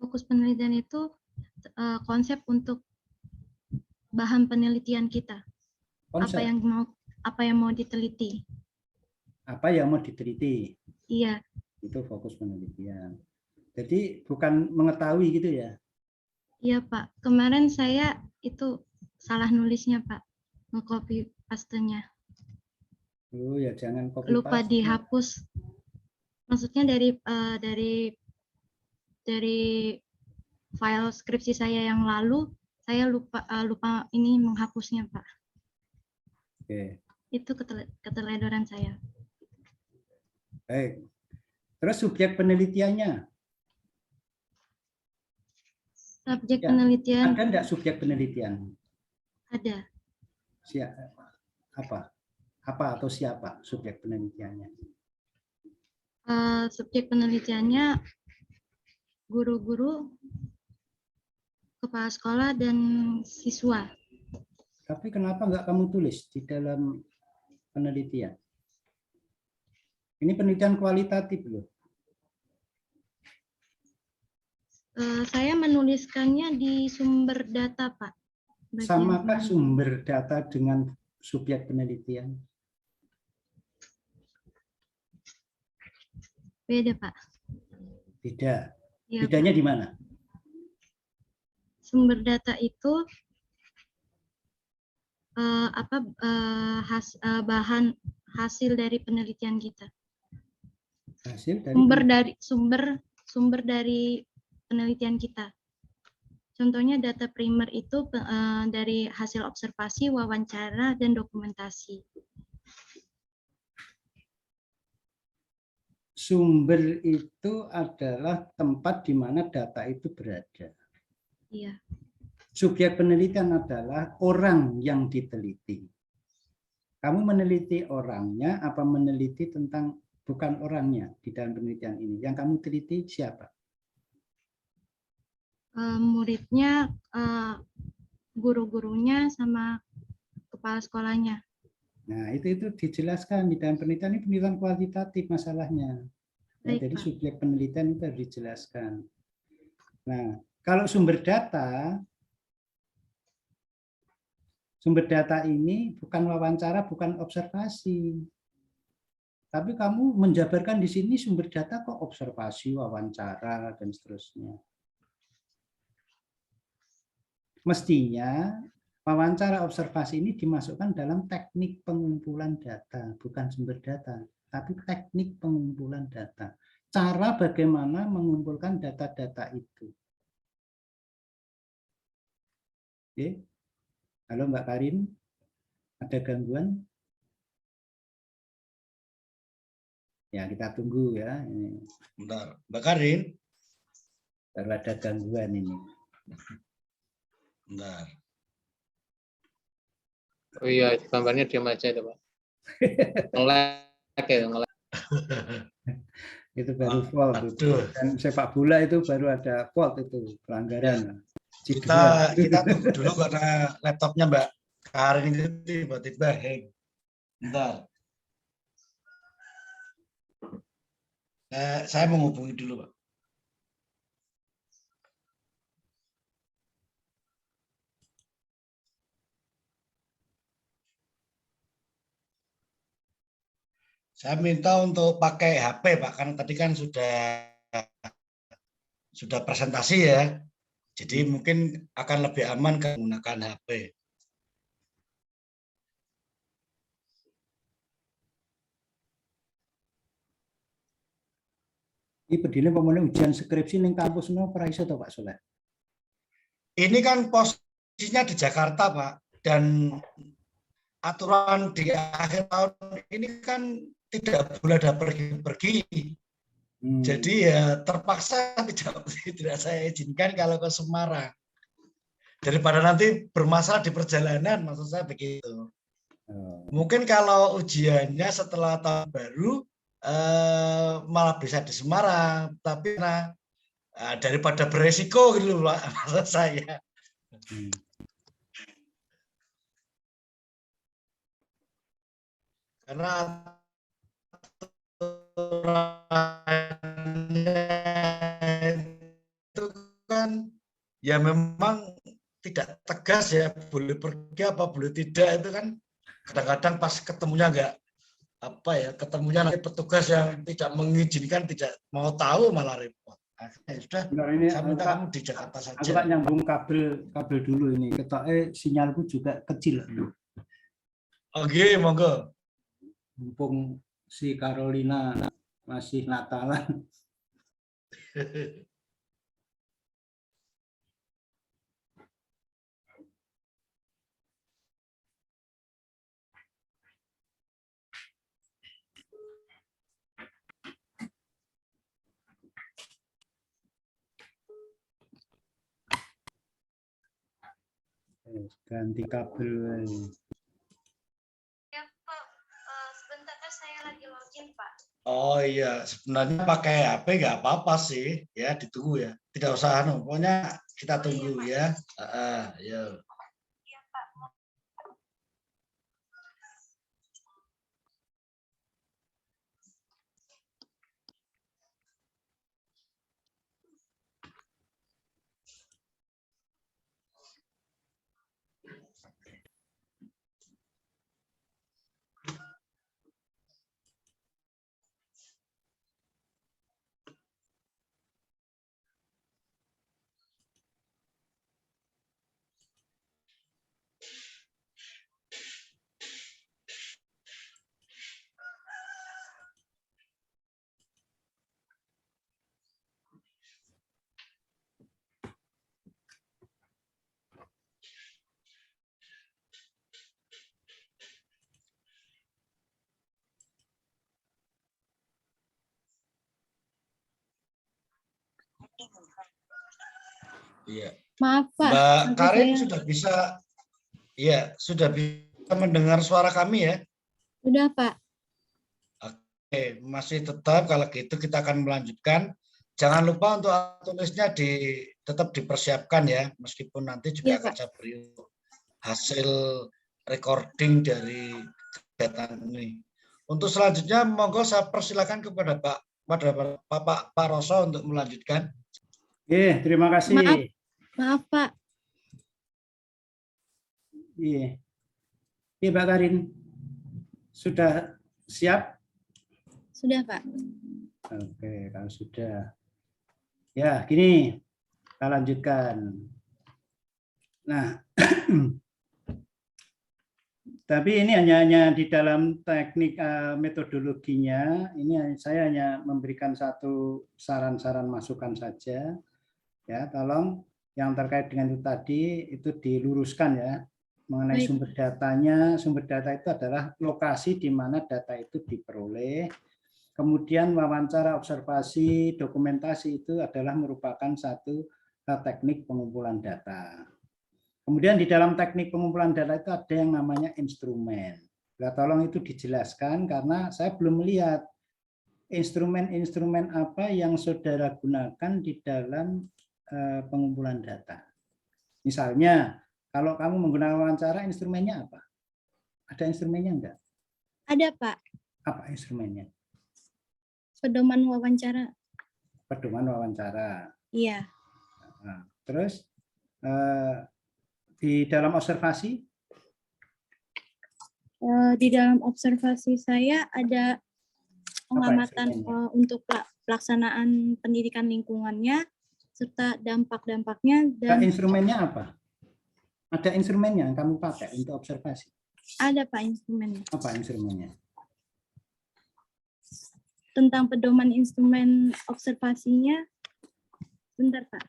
C: Fokus penelitian itu konsep untuk bahan penelitian kita.
B: Konsep.
C: Apa yang mau diteliti.
B: Apa yang mau diteliti?
C: Iya.
B: Itu fokus penelitian. Jadi bukan mengetahui gitu ya?
C: Iya, Pak. Kemarin saya itu salah nulisnya, Pak. Nge-copy paste-nya.
B: Oh ya, jangan copy
C: Lupa
B: paste.
C: dihapus. Maksudnya dari file skripsi saya yang lalu, saya lupa ini menghapusnya, Pak.
B: Oke.
C: Itu keteledoran saya.
B: Baik. Terus subjek penelitiannya?
C: Subjek
B: Ya,
C: penelitian.
B: Ada enggak subjek penelitian?
C: Ada.
B: Apa atau siapa subjek penelitiannya?
C: Subjek penelitiannya guru-guru, kepala sekolah, dan siswa.
B: Tapi kenapa enggak kamu tulis di dalam penelitian? Ini penelitian kualitatif loh.
C: Saya menuliskannya di sumber data, Pak.
B: Samakah sumber data dengan subjek penelitian?
C: Beda, Pak.
B: Beda.
C: Ya,
B: bedanya
C: Pak.
B: Di mana?
C: Sumber data itu bahan hasil dari penelitian kita.
B: Hasil dari
C: sumber dari penelitian kita. Contohnya data primer itu dari hasil observasi, wawancara, dan dokumentasi.
B: Sumber itu adalah tempat di mana data itu berada.
C: Iya.
B: Subjek penelitian adalah orang yang diteliti. Kamu meneliti orangnya apa meneliti tentang bukan orangnya di dalam penelitian ini? Yang kamu teliti siapa?
C: Muridnya, guru-gurunya, sama kepala sekolahnya.
B: Nah, itu dijelaskan di dalam penelitian. Ini penelitian kualitatif masalahnya. Ya,
C: Baik,
B: jadi
C: Pak.
B: subjek penelitian itu harus dijelaskan. Nah, kalau sumber data ini bukan wawancara, bukan observasi. Tapi kamu menjabarkan di sini sumber data kok observasi, wawancara, dan seterusnya. Mestinya wawancara observasi ini dimasukkan dalam teknik pengumpulan data, bukan sumber data, tapi teknik pengumpulan data. Cara bagaimana mengumpulkan data-data itu. Oke. Halo Mbak Karin, ada gangguan? Ya, kita tunggu ya.
A: Bentar, Mbak Karin.
B: Baru ada gangguan ini.
A: Bentar.
D: Oh iya, gambarnya diam aja itu, Pak. Nge-lag ya, nge-lag.
B: Itu baru fault. Dan sepak bola itu baru ada fault itu, pelanggaran.
A: Ya, kita tunggu dulu karena laptopnya Mbak Karin itu tiba-tiba hang. Bentar. Saya menghubungi dulu, Pak. Saya minta untuk pakai HP, Pak, karena tadi kan sudah presentasi ya. Jadi mungkin akan lebih aman menggunakan HP.
B: Ini pedine pemulai ujian skripsi ning kampus no ora iso to Pak Soleh.
A: Ini kan posisinya di Jakarta, Pak, dan aturan di akhir tahun ini kan tidak boleh ada pergi-pergi. Jadi ya terpaksa tidak saya izinkan kalau ke Semarang. Daripada nanti bermasalah di perjalanan, maksud saya begitu. Mungkin kalau ujiannya setelah tahun baru malah bisa di Semarang, tapi daripada beresiko gitu Pak, maksud saya. Karena itu kan ya memang tidak tegas ya, boleh pergi apa boleh tidak, itu kan kadang-kadang pas ketemunya ketemunya nanti petugas yang tidak mengizinkan, tidak mau tahu malah repot. Sudah, saya minta kamu di Jakarta saja.
B: Aku tak nyambung kabel dulu ini. Ketoknya sinyalku juga kecil.
A: Oke, monggo.
B: Mumpung si Carolina masih Natalan. Ganti kabel.
C: Ya Pak, sebentar saya lagi login Pak.
A: Oh iya, sebenarnya pakai HP nggak apa-apa sih, ya ditunggu ya. Tidak usah, pokoknya kita tunggu ya. Ya.
C: Iya Pak.
A: Iya.
C: Maaf Pak,
A: Mbak
C: nanti
A: Karin
C: saya
A: sudah bisa, ya sudah bisa mendengar suara kami ya.
C: sudah Pak.
A: Oke, masih tetap kalau gitu kita akan melanjutkan. Jangan lupa untuk tulisnya tetap dipersiapkan ya, meskipun nanti juga
C: Iya
A: akan
C: Pak.
A: saya beri hasil recording dari kegiatan ini. Untuk selanjutnya, monggo saya persilakan kepada Pak Roso untuk melanjutkan.
B: Terima kasih.
C: Maaf Pak.
B: Iya, Mbak Karin, sudah siap?
C: Sudah Pak.
B: Oke, kalau sudah. Ya, gini, kita lanjutkan. Nah, tapi ini hanya di dalam teknik metodologinya, ini saya hanya memberikan satu saran-saran masukan saja. Ya, tolong yang terkait dengan itu tadi itu diluruskan ya, mengenai
C: Baik.
B: sumber datanya. Sumber data itu adalah lokasi di mana data itu diperoleh. Kemudian wawancara, observasi, dokumentasi itu adalah merupakan satu teknik pengumpulan data. Kemudian di dalam teknik pengumpulan data itu ada yang namanya instrumen. Nah, tolong itu dijelaskan karena saya belum melihat instrumen-instrumen apa yang saudara gunakan di dalam pengumpulan data. Misalnya, kalau kamu menggunakan wawancara, instrumennya apa? Ada instrumennya enggak?
C: Ada Pak.
B: Apa instrumennya?
C: Pedoman wawancara.
B: Pedoman wawancara.
C: Iya.
B: Nah, terus di dalam observasi?
C: Di dalam observasi saya ada pengamatan untuk pelaksanaan pendidikan lingkungannya serta dampak-dampaknya dan
B: instrumennya apa? Ada instrumennya yang kamu pakai untuk observasi?
C: Ada Pak instrumennya.
B: Apa instrumennya?
C: Tentang pedoman instrumen observasinya, bentar Pak.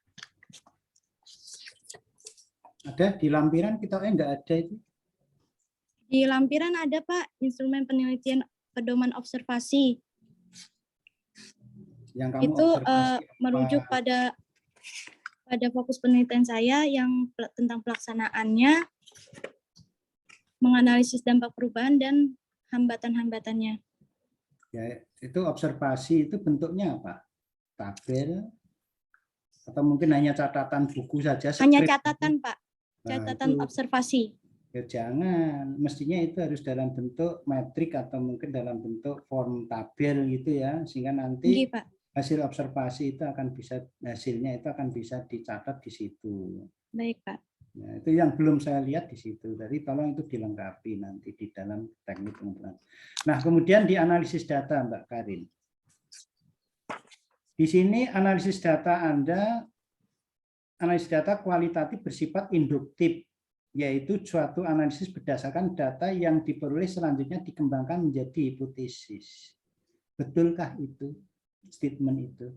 B: Ada di lampiran kita enggak ada itu?
C: Di lampiran ada Pak instrumen penelitian pedoman observasi.
B: Yang kamu
C: itu merujuk
B: apa?
C: pada fokus penelitian saya yang tentang pelaksanaannya, menganalisis dampak perubahan dan hambatan-hambatannya.
B: Ya, itu observasi itu bentuknya apa? Tabel atau mungkin hanya catatan buku saja?
C: Hanya catatan Pak,
B: Nah,
C: catatan observasi.
B: Ya jangan, mestinya itu harus dalam bentuk metrik atau mungkin dalam bentuk form tabel gitu ya, sehingga nanti hasil observasi itu akan bisa, hasilnya itu akan bisa dicatat di situ.
C: Baik Pak.
B: Nah, itu yang belum saya lihat di situ. Jadi tolong itu dilengkapi nanti di dalam teknik pengumpulan. Nah, kemudian di analisis data, Mbak Karin. Di sini analisis data Anda, analisis data kualitatif bersifat induktif, yaitu suatu analisis berdasarkan data yang diperoleh selanjutnya dikembangkan menjadi hipotesis. Betulkah itu statement itu?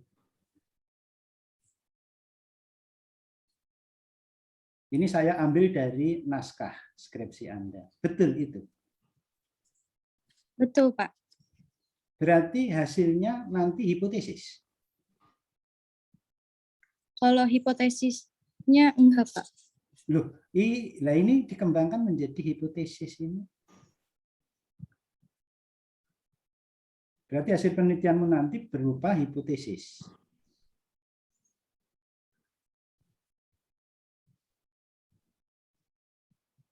B: Ini saya ambil dari naskah skripsi Anda. Betul itu?
C: Betul, Pak.
B: Berarti hasilnya nanti hipotesis?
C: Kalau hipotesisnya enggak, Pak.
B: Loh, ini dikembangkan menjadi hipotesis ini. Berarti hasil penelitianmu nanti berupa hipotesis.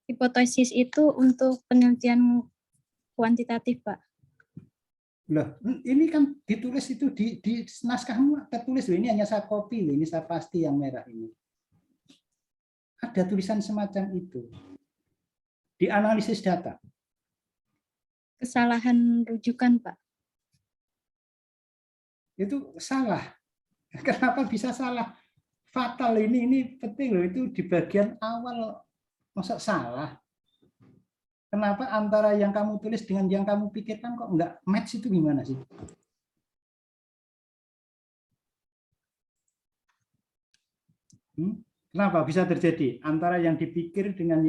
C: Hipotesis itu untuk penelitian kuantitatif, Pak.
B: Loh, ini kan ditulis itu di naskahmu tertulis loh, ini hanya saya copy loh, ini saya pasti yang merah ini. Ada tulisan semacam itu. Di analisis data.
C: Kesalahan rujukan, Pak.
B: Itu salah. Kenapa bisa salah? Fatal ini penting loh, itu di bagian awal masa salah. Kenapa antara yang kamu tulis dengan yang kamu pikirkan kok enggak match, itu gimana sih? Kenapa bisa terjadi antara yang dipikir dengan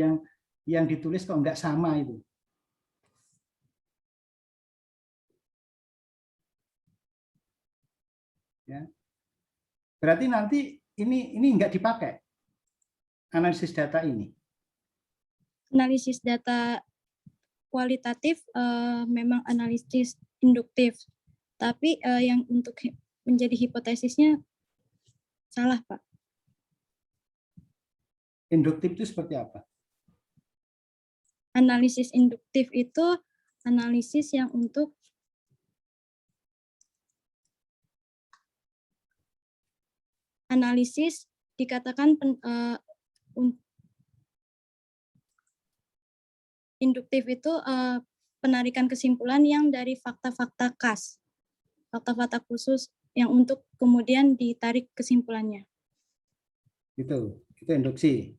B: yang ditulis kok enggak sama itu? Ya. Berarti nanti ini enggak dipakai. analisis data ini?
E: Analisis data kualitatif memang analisis induktif, tapi yang untuk menjadi hipotesisnya salah, Pak.
B: Induktif itu seperti apa?
E: Analisis induktif itu analisis yang untuk analisis dikatakan induktif itu penarikan kesimpulan yang dari fakta-fakta khas, fakta-fakta khusus yang untuk kemudian ditarik kesimpulannya.
B: Itu induksi.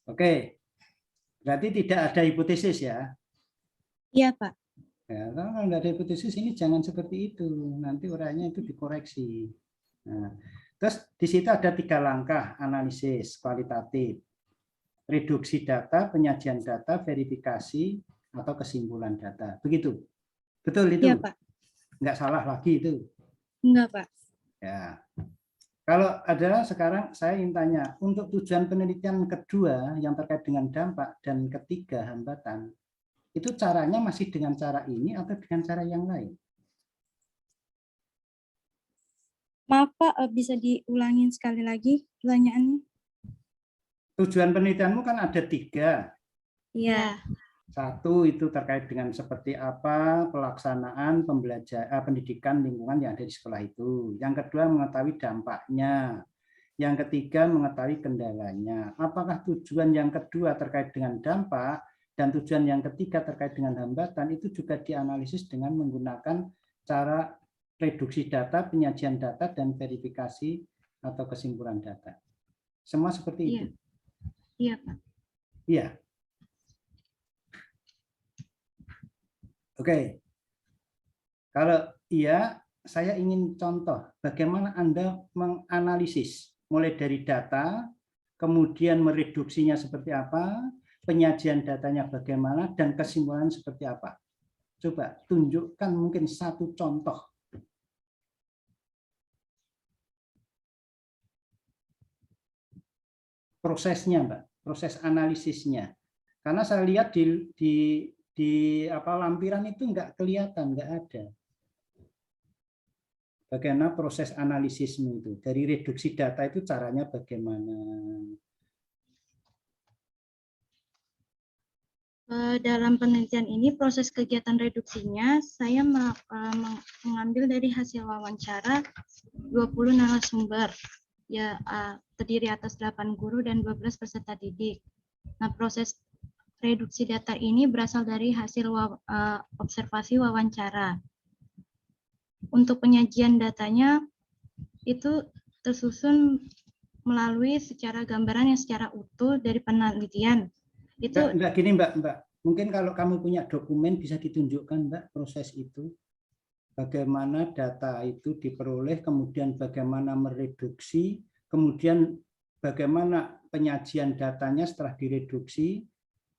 B: Oke, berarti tidak ada hipotesis ya?
E: Iya, Pak.
B: Ya, kalau nggak ada hipotesis ini jangan seperti itu, nanti uraiannya itu dikoreksi. Nah, terus di situ ada 3 langkah analisis kualitatif, reduksi data, penyajian data, verifikasi atau kesimpulan data. Begitu, betul itu?
E: Iya, Pak.
B: Nggak salah lagi itu?
E: Enggak, Pak.
B: Ya. Kalau ada sekarang saya ingin tanya, untuk tujuan penelitian kedua yang terkait dengan dampak dan ketiga hambatan, itu caranya masih dengan cara ini atau dengan cara yang lain?
E: Maaf, Pak, bisa diulangin sekali lagi pertanyaannya?
B: Tujuan penelitianmu kan ada 3.
E: Iya.
B: 1 itu terkait dengan seperti apa pelaksanaan pendidikan lingkungan yang ada di sekolah itu. Yang kedua mengetahui dampaknya. Yang ketiga mengetahui kendalanya. Apakah tujuan yang kedua terkait dengan dampak dan tujuan yang ketiga terkait dengan hambatan itu juga dianalisis dengan menggunakan cara reduksi data, penyajian data, dan verifikasi atau kesimpulan data. Semua seperti itu?
E: Iya, Pak.
B: Iya. Oke. Kalau iya, saya ingin contoh bagaimana Anda menganalisis mulai dari data, kemudian mereduksinya seperti apa, penyajian datanya bagaimana, dan kesimpulan seperti apa. Coba tunjukkan mungkin 1 contoh. Prosesnya, Mbak, proses analisisnya. Karena saya lihat di lampiran itu nggak kelihatan, nggak ada. Bagaimana proses analisismu itu? Dari reduksi data itu caranya bagaimana?
C: Dalam penelitian ini, proses kegiatan reduksinya, saya mengambil dari hasil wawancara 20 narasumber, ya terdiri atas 8 guru dan 12 peserta didik. Nah, proses reduksi data ini berasal dari hasil observasi wawancara. Untuk penyajian datanya itu tersusun melalui secara gambaran yang secara utuh dari penelitian. Itu
B: enggak gini, Mbak. Mungkin kalau kamu punya dokumen bisa ditunjukkan, Mbak, proses itu. Bagaimana data itu diperoleh, kemudian bagaimana mereduksi, kemudian bagaimana penyajian datanya setelah direduksi,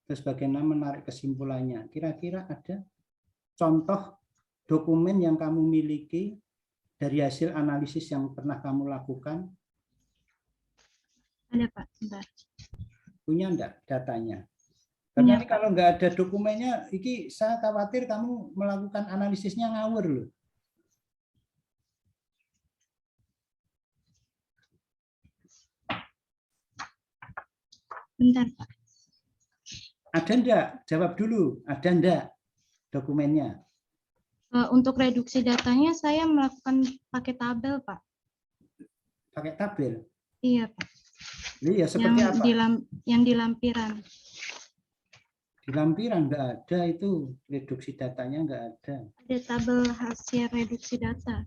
B: terus bagaimana menarik kesimpulannya. Kira-kira ada contoh dokumen yang kamu miliki dari hasil analisis yang pernah kamu lakukan?
C: ada, Pak. Bentar.
B: Punya enggak datanya? Karena ini kalau nggak ada dokumennya, ini saya khawatir kamu melakukan analisisnya ngawur loh.
C: Bentar, Pak.
B: Ada enggak? Jawab dulu. Ada enggak dokumennya?
C: Untuk reduksi datanya saya melakukan pakai tabel, Pak.
B: Pakai tabel?
C: Iya, Pak.
B: Iya, seperti apa?
C: Yang di lampiran.
B: Di lampiran enggak ada itu, reduksi datanya enggak ada.
C: Ada tabel hasil reduksi data.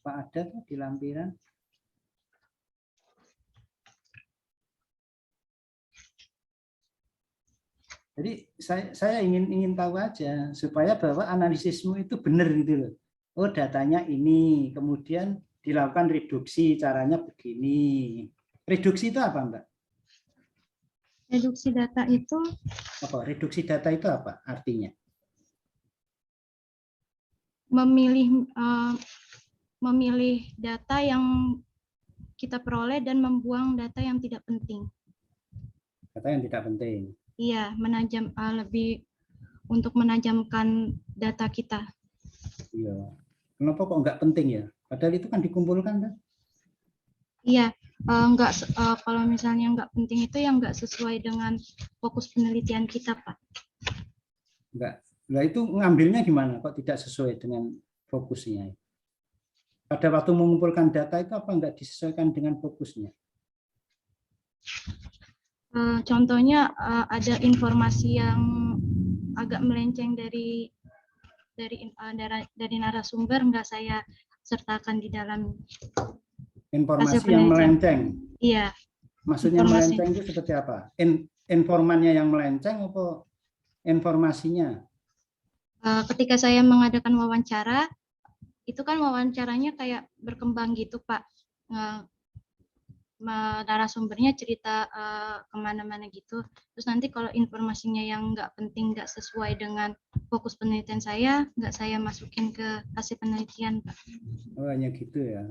B: Pak, ada tuh di lampiran? Jadi saya ingin tahu aja supaya bahwa analisismu itu benar gitu loh. Oh, datanya ini, kemudian dilakukan reduksi, caranya begini. Reduksi itu apa, Mbak?
C: Reduksi data itu
B: Apa? Reduksi data itu apa artinya?
C: memilih data yang kita peroleh dan membuang data yang tidak penting.
B: Data yang tidak penting.
C: Iya, lebih untuk menajamkan data kita.
B: Iya. Kenapa kok nggak penting ya? Padahal itu kan dikumpulkan kan?
C: Iya, kalau misalnya nggak penting itu yang nggak sesuai dengan fokus penelitian kita, Pak.
B: Enggak. Nah, itu ngambilnya gimana kok tidak sesuai dengan fokusnya? Pada waktu mengumpulkan data itu apa enggak disesuaikan dengan fokusnya?
C: Contohnya ada informasi yang agak melenceng dari narasumber, nggak saya sertakan di dalam
B: informasi yang melenceng.
C: Iya.
B: Maksudnya melenceng itu seperti apa? Informannya yang melenceng atau informasinya?
C: Ketika saya mengadakan wawancara, itu kan wawancaranya kayak berkembang gitu, Pak. Narasumbernya cerita kemana-mana gitu. Terus nanti kalau informasinya yang nggak penting, nggak sesuai dengan fokus penelitian saya, nggak saya masukin ke hasil penelitian, Pak.
B: Oh, hanya gitu ya.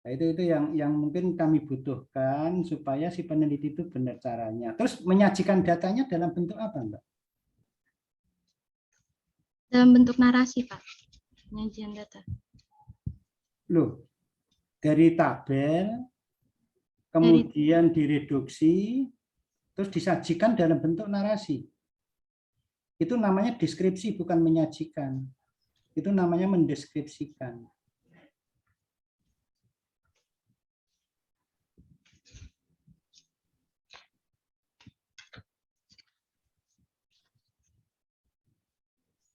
B: Nah, itu yang mungkin kami butuhkan supaya si peneliti itu benar caranya. Terus menyajikan datanya dalam bentuk apa, Mbak?
C: Dalam bentuk narasi, Pak. Penyajian data.
B: Loh, dari tabel, kemudian direduksi, terus disajikan dalam bentuk narasi. Itu namanya deskripsi, bukan menyajikan. Itu namanya mendeskripsikan.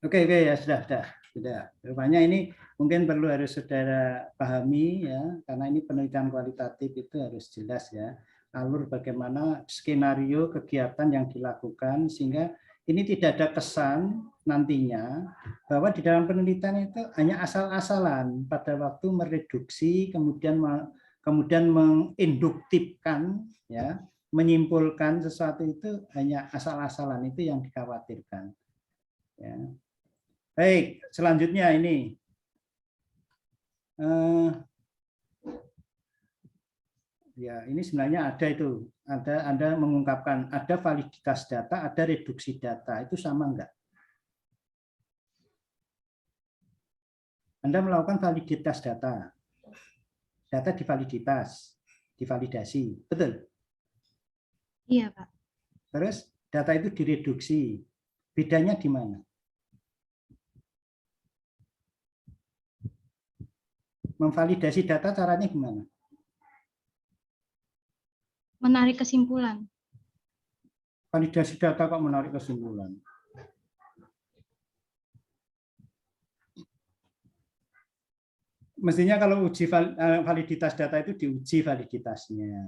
B: Oke, ya sudah. Rupanya ini mungkin perlu harus saudara pahami ya, karena ini penelitian kualitatif itu harus jelas ya, alur bagaimana skenario kegiatan yang dilakukan sehingga ini tidak ada kesan nantinya bahwa di dalam penelitian itu hanya asal-asalan pada waktu mereduksi kemudian menginduktifkan ya, menyimpulkan sesuatu itu hanya asal-asalan, itu yang dikhawatirkan ya. Baik, selanjutnya ini ya, ini sebenarnya ada itu, Anda mengungkapkan ada validitas data, ada reduksi data, itu sama enggak? Anda melakukan validitas data, data divalidasi, betul?
C: Iya, Pak.
B: Terus data itu direduksi, bedanya di mana? Memvalidasi data caranya gimana?
C: Menarik kesimpulan.
B: Validasi data kok menarik kesimpulan? Mestinya kalau uji validitas data itu diuji validitasnya.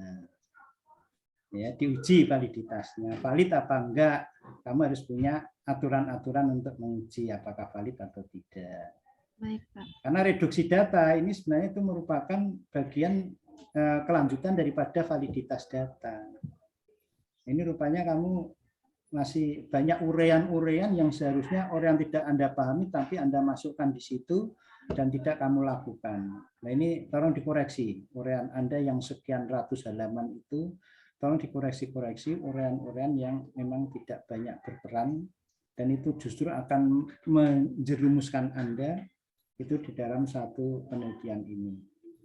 B: Ya, diuji validitasnya. Valid apa enggak? Kamu harus punya aturan-aturan untuk menguji apakah valid atau tidak.
C: Baik, Pak.
B: Karena reduksi data ini sebenarnya itu merupakan bagian kelanjutan daripada validitas data. Ini rupanya kamu masih banyak urean-urean yang seharusnya orang tidak Anda pahami, tapi Anda masukkan di situ dan tidak kamu lakukan. Nah, ini tolong dikoreksi. Urean Anda yang sekian ratus halaman itu, tolong dikoreksi urean-urean yang memang tidak banyak berperan, dan itu justru akan menjerumuskan Anda itu di dalam satu penelitian ini.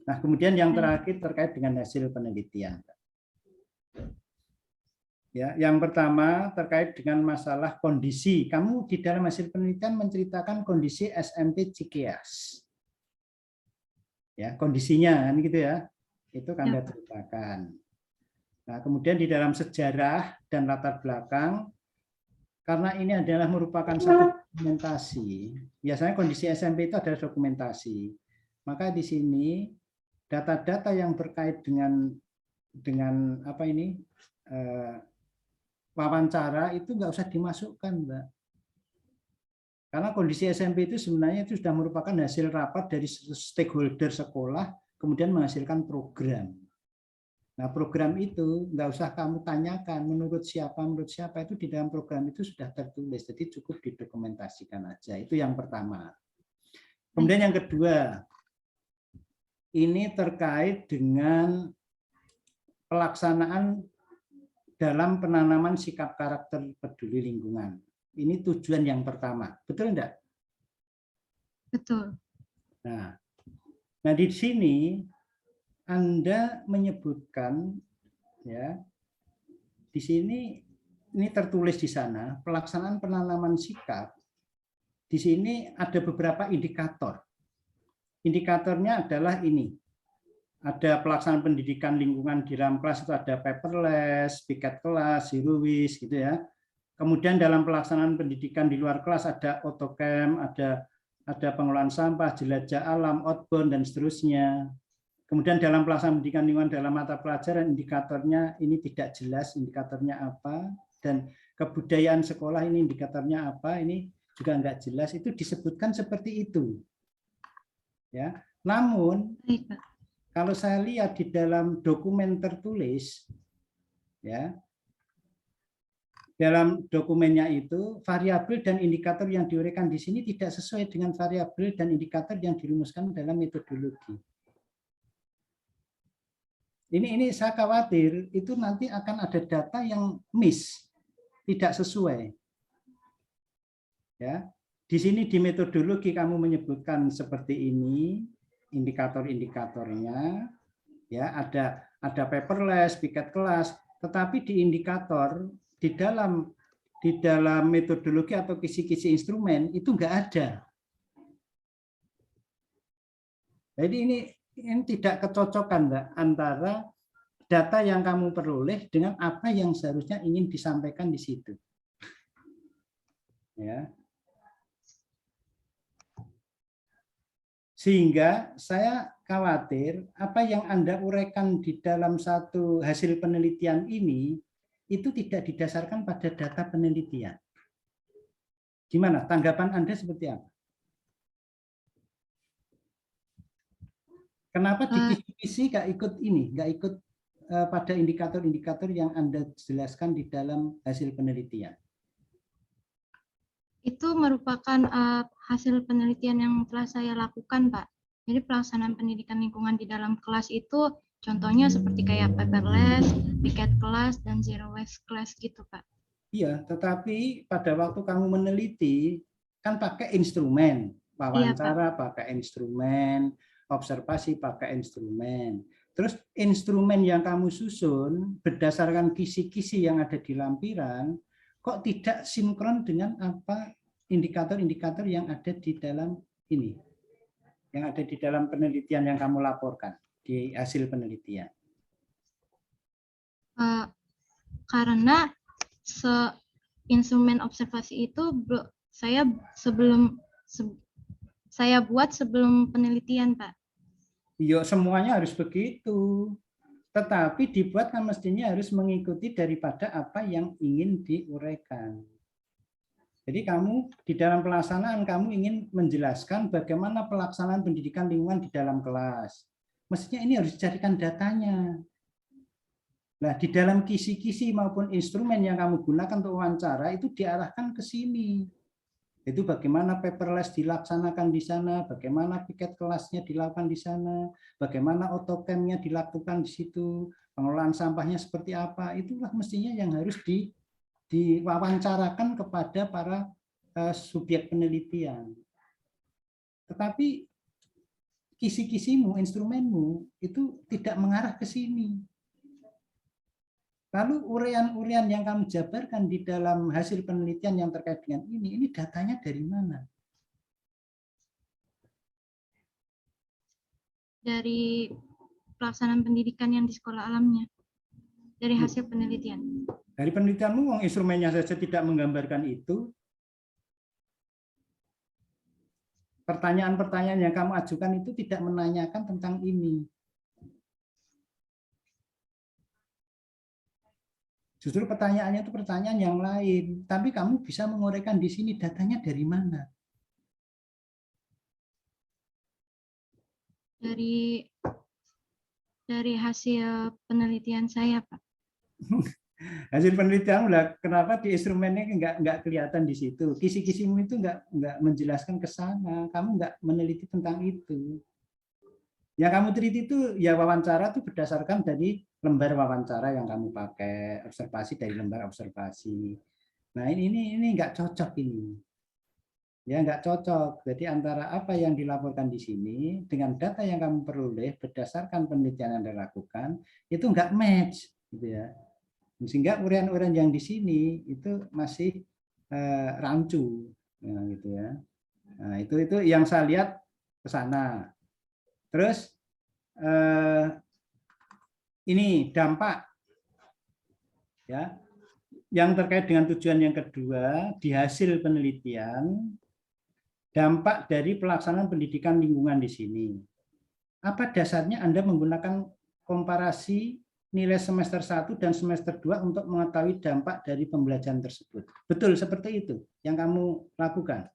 B: Nah, kemudian yang terakhir terkait dengan hasil penelitian. Ya, yang pertama terkait dengan masalah kondisi. Kamu di dalam hasil penelitian menceritakan kondisi SMP Cikeas. Ya, kondisinya kan gitu ya. Itu Anda ceritakan. Nah, kemudian di dalam sejarah dan latar belakang, karena ini adalah merupakan satu dokumentasi. Biasanya kondisi SMP itu adalah dokumentasi. Maka di sini data-data yang terkait dengan apa ini wawancara itu nggak usah dimasukkan, Mbak. Karena kondisi SMP itu sebenarnya itu sudah merupakan hasil rapat dari stakeholder sekolah kemudian menghasilkan program. Nah, program itu nggak usah kamu tanyakan menurut siapa itu di dalam program itu sudah tertulis. Jadi cukup didokumentasikan aja. Itu yang pertama. Kemudian yang kedua, ini terkait dengan pelaksanaan dalam penanaman sikap karakter peduli lingkungan. Ini tujuan yang pertama. Betul enggak?
C: Betul.
B: Nah di sini Anda menyebutkan ya, di sini ini tertulis di sana pelaksanaan penanaman sikap. Di sini ada beberapa indikator. Indikatornya adalah ini. Ada pelaksanaan pendidikan lingkungan di dalam kelas itu ada paperless, piket kelas, zero waste gitu ya. Kemudian dalam pelaksanaan pendidikan di luar kelas ada AutoCamp, ada pengelolaan sampah, jelajah alam, outbound dan seterusnya. Kemudian dalam pelaksanaan pendidikan lingkungan dalam mata pelajaran indikatornya ini tidak jelas indikatornya apa, dan kebudayaan sekolah ini indikatornya apa, ini juga enggak jelas, itu disebutkan seperti itu. Ya. Namun
C: Baik, Pak.
B: kalau saya lihat di dalam dokumen tertulis, ya, dalam dokumennya itu variabel dan indikator yang diuraikan di sini tidak sesuai dengan variabel dan indikator yang dirumuskan dalam metodologi. Ini saya khawatir itu nanti akan ada data yang miss, tidak sesuai. Ya, di sini di metodologi kamu menyebutkan seperti ini. Indikator-indikatornya ya ada paperless, piket kelas, tetapi di indikator di dalam metodologi atau kisi-kisi instrumen itu enggak ada. Jadi ini tidak kecocokan, Mbak, antara data yang kamu peroleh dengan apa yang seharusnya ingin disampaikan di situ. Ya. Sehingga saya khawatir apa yang Anda uraikan di dalam satu hasil penelitian ini itu tidak didasarkan pada data penelitian. Gimana? Tanggapan Anda seperti apa? Kenapa di kisi-kisi nggak ikut ini, nggak ikut pada indikator-indikator yang Anda jelaskan di dalam hasil penelitian?
C: Itu merupakan hasil penelitian yang telah saya lakukan, Pak. Jadi pelaksanaan pendidikan lingkungan di dalam kelas itu contohnya seperti kayak paperless, piket kelas, dan zero waste class gitu, Pak.
B: Iya, tetapi pada waktu kamu meneliti kan pakai instrumen, wawancara pakai instrumen, observasi pakai instrumen. Terus instrumen yang kamu susun berdasarkan kisi-kisi yang ada di lampiran kok tidak sinkron dengan apa indikator-indikator yang ada di dalam ini, yang ada di dalam penelitian yang kamu laporkan di hasil penelitian.
C: Karena instrumen observasi itu saya buat sebelum penelitian, Pak.
B: Iya, semuanya harus begitu. Tetapi dibuat kan mestinya harus mengikuti daripada apa yang ingin diuraikan. Jadi kamu di dalam pelaksanaan kamu ingin menjelaskan bagaimana pelaksanaan pendidikan lingkungan di dalam kelas. Mestinya ini harus dicarikan datanya. Nah, di dalam kisi-kisi maupun instrumen yang kamu gunakan untuk wawancara itu diarahkan ke sini. Itu bagaimana paperless dilaksanakan di sana, bagaimana piket kelasnya dilakukan di sana, bagaimana AutoCamp-nya dilakukan di situ, pengelolaan sampahnya seperti apa, itulah mestinya yang harus diwawancarakan kepada para subjek penelitian. Tetapi kisi-kisimu, instrumenmu itu tidak mengarah ke sini. Lalu urean-urean yang kamu jabarkan di dalam hasil penelitian yang terkait dengan ini datanya dari mana?
C: Dari pelaksanaan pendidikan yang di sekolah alamnya, dari hasil penelitian.
B: Dari penelitianmu, instrumennya saja tidak menggambarkan itu. Pertanyaan-pertanyaan yang kamu ajukan itu tidak menanyakan tentang ini. Justru pertanyaannya itu pertanyaan yang lain, tapi kamu bisa menguraikan di sini datanya dari mana?
C: Dari dari hasil penelitian saya, Pak.
B: Hasil penelitian lah, kenapa di instrumennya nggak kelihatan di situ? Kisi-kisimu itu nggak menjelaskan ke sana. Kamu nggak meneliti tentang itu. Yang kamu teliti itu ya wawancara itu berdasarkan dari lembar wawancara yang kamu pakai, observasi dari lembar observasi. Nah ini nggak cocok ini. Ya nggak cocok. Jadi antara apa yang dilaporkan di sini dengan data yang kamu peroleh berdasarkan penelitian yang Anda lakukan itu nggak match, gitu ya. Sehingga uraian-uraian yang di sini itu masih rancu, ya, gitu ya. Nah itu yang saya lihat ke sana. Terus ini dampak, ya, yang terkait dengan tujuan yang kedua di hasil penelitian. Dampak dari pelaksanaan pendidikan lingkungan di sini. Apa dasarnya Anda menggunakan komparasi nilai semester 1 dan semester 2 untuk mengetahui dampak dari pembelajaran tersebut? Betul seperti itu yang kamu lakukan?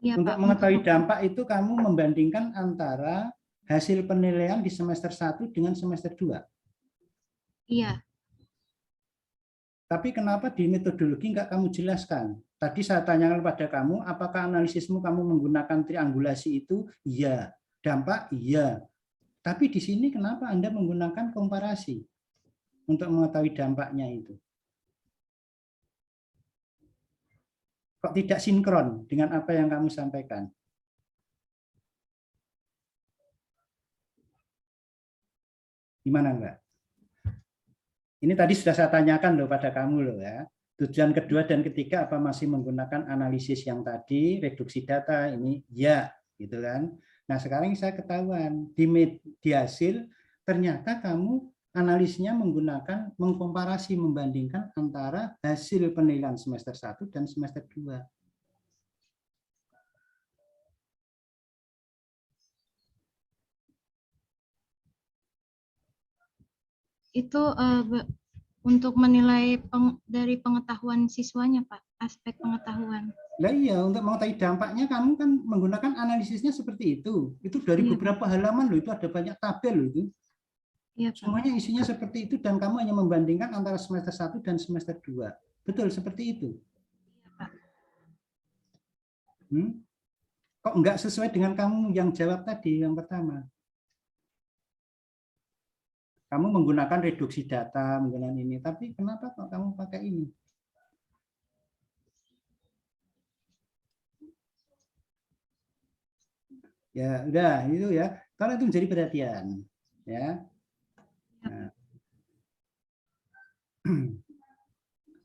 C: Ya,
B: untuk
C: Pak,
B: mengetahui dampak itu kamu membandingkan antara hasil penilaian di semester 1 dengan semester 2?
C: Iya.
B: Tapi kenapa di metodologi nggak kamu jelaskan? Tadi saya tanyakan pada kamu, apakah analisismu kamu menggunakan triangulasi itu? Iya. Dampak? Iya. Tapi di sini kenapa Anda menggunakan komparasi untuk mengetahui dampaknya itu? Kok tidak sinkron dengan apa yang kamu sampaikan? Gimana enggak? Ini tadi sudah saya tanyakan loh pada kamu loh ya. Tujuan kedua dan ketiga apa masih menggunakan analisis yang tadi, reduksi data ini? Ya, gitu kan. Nah, sekarang saya ketahuan di hasil ternyata kamu analisnya menggunakan mengkomparasi membandingkan antara hasil penilaian semester 1 dan semester 2.
C: Itu untuk menilai dari pengetahuan siswanya, Pak, aspek pengetahuan.
B: Nah iya, untuk mengetahui dampaknya kamu kan menggunakan analisisnya seperti itu. Itu dari beberapa halaman loh, itu ada banyak tabel loh itu.
C: Iya, Pak.
B: Semuanya isinya seperti itu dan kamu hanya membandingkan antara semester 1 dan semester 2. Betul seperti itu?
C: Iya, Pak.
B: Kok enggak sesuai dengan kamu yang jawab tadi yang pertama? Kamu menggunakan reduksi data, menggunakan ini, tapi kenapa kok kamu pakai ini? Ya, udah itu ya. Kalau itu menjadi perhatian, ya. Nah.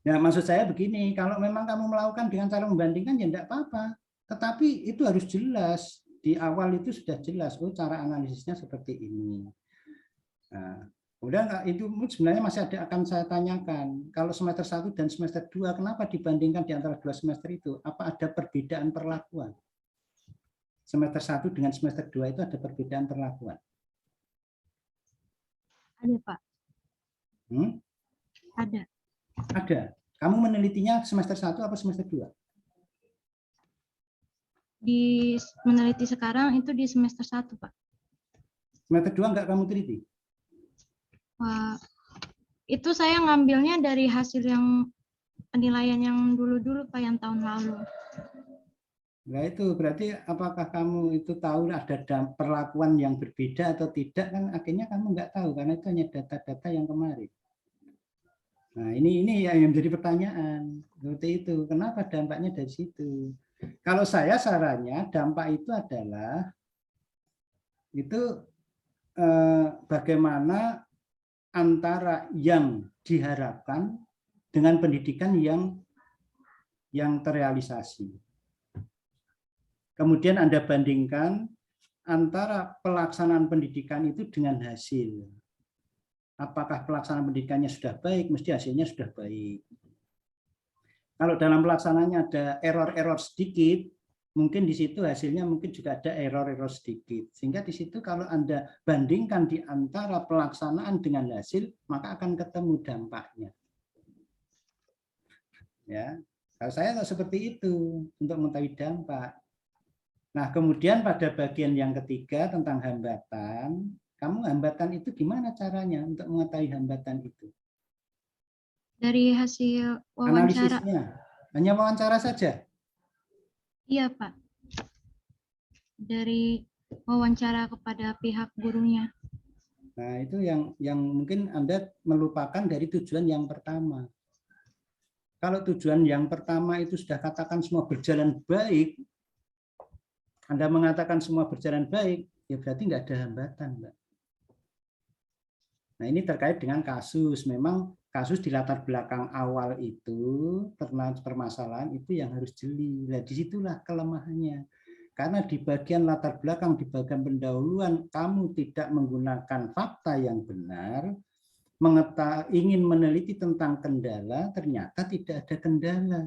B: Nah, maksud saya begini, kalau memang kamu melakukan dengan cara membandingkan ya enggak apa-apa. Tetapi itu harus jelas. Di awal itu sudah jelas, oh cara analisisnya seperti ini. Nah, kemudian itu sebenarnya masih ada akan saya tanyakan. Kalau semester 1 dan semester 2, kenapa dibandingkan di antara dua semester itu? Apa ada perbedaan perlakuan? Semester 1 dengan semester 2 itu ada perbedaan perlakuan?
C: Ada, Pak.
B: Ada. Ada. Kamu menelitinya semester 1 apa semester 2?
C: Di meneliti sekarang itu di semester 1, Pak.
B: Semester 2 enggak kamu teliti?
C: Wah, itu saya ngambilnya dari hasil yang penilaian yang dulu-dulu, Pak, yang tahun lalu.
B: Nah itu berarti apakah kamu itu tahu ada perlakuan yang berbeda atau tidak, kan akhirnya kamu nggak tahu karena itu hanya data-data yang kemarin. Nah ini yang menjadi pertanyaan seperti itu, kenapa dampaknya dari situ? Kalau saya sarannya dampak itu adalah itu bagaimana antara yang diharapkan dengan pendidikan yang terrealisasi. Kemudian Anda bandingkan antara pelaksanaan pendidikan itu dengan hasil. Apakah pelaksanaan pendidikannya sudah baik, mesti hasilnya sudah baik. Kalau dalam pelaksanaannya ada error-error sedikit, mungkin di situ hasilnya mungkin juga ada error-error sedikit. Sehingga di situ kalau Anda bandingkan di antara pelaksanaan dengan hasil, maka akan ketemu dampaknya. Ya, kalau saya seperti itu untuk mengetahui dampak. Nah, kemudian pada bagian yang ketiga tentang hambatan, kamu kamu hambatan itu gimana caranya untuk mengetahui hambatan itu?
C: Dari hasil wawancara.
B: Analisisnya, hanya wawancara saja?
C: Iya, Pak. Dari wawancara kepada pihak gurunya.
B: Nah, itu yang mungkin Anda melupakan dari tujuan yang pertama. Kalau tujuan yang pertama itu sudah katakan semua berjalan baik, Anda mengatakan semua berjalan baik, ya berarti nggak ada hambatan, Mbak. Nah, ini terkait dengan kasus. Memang kasus di latar belakang awal itu, permasalahan itu yang harus jeli. Nah, disitulah kelemahannya. Karena di bagian latar belakang, di bagian pendahuluan, kamu tidak menggunakan fakta yang benar, ingin meneliti tentang kendala, ternyata tidak ada kendala.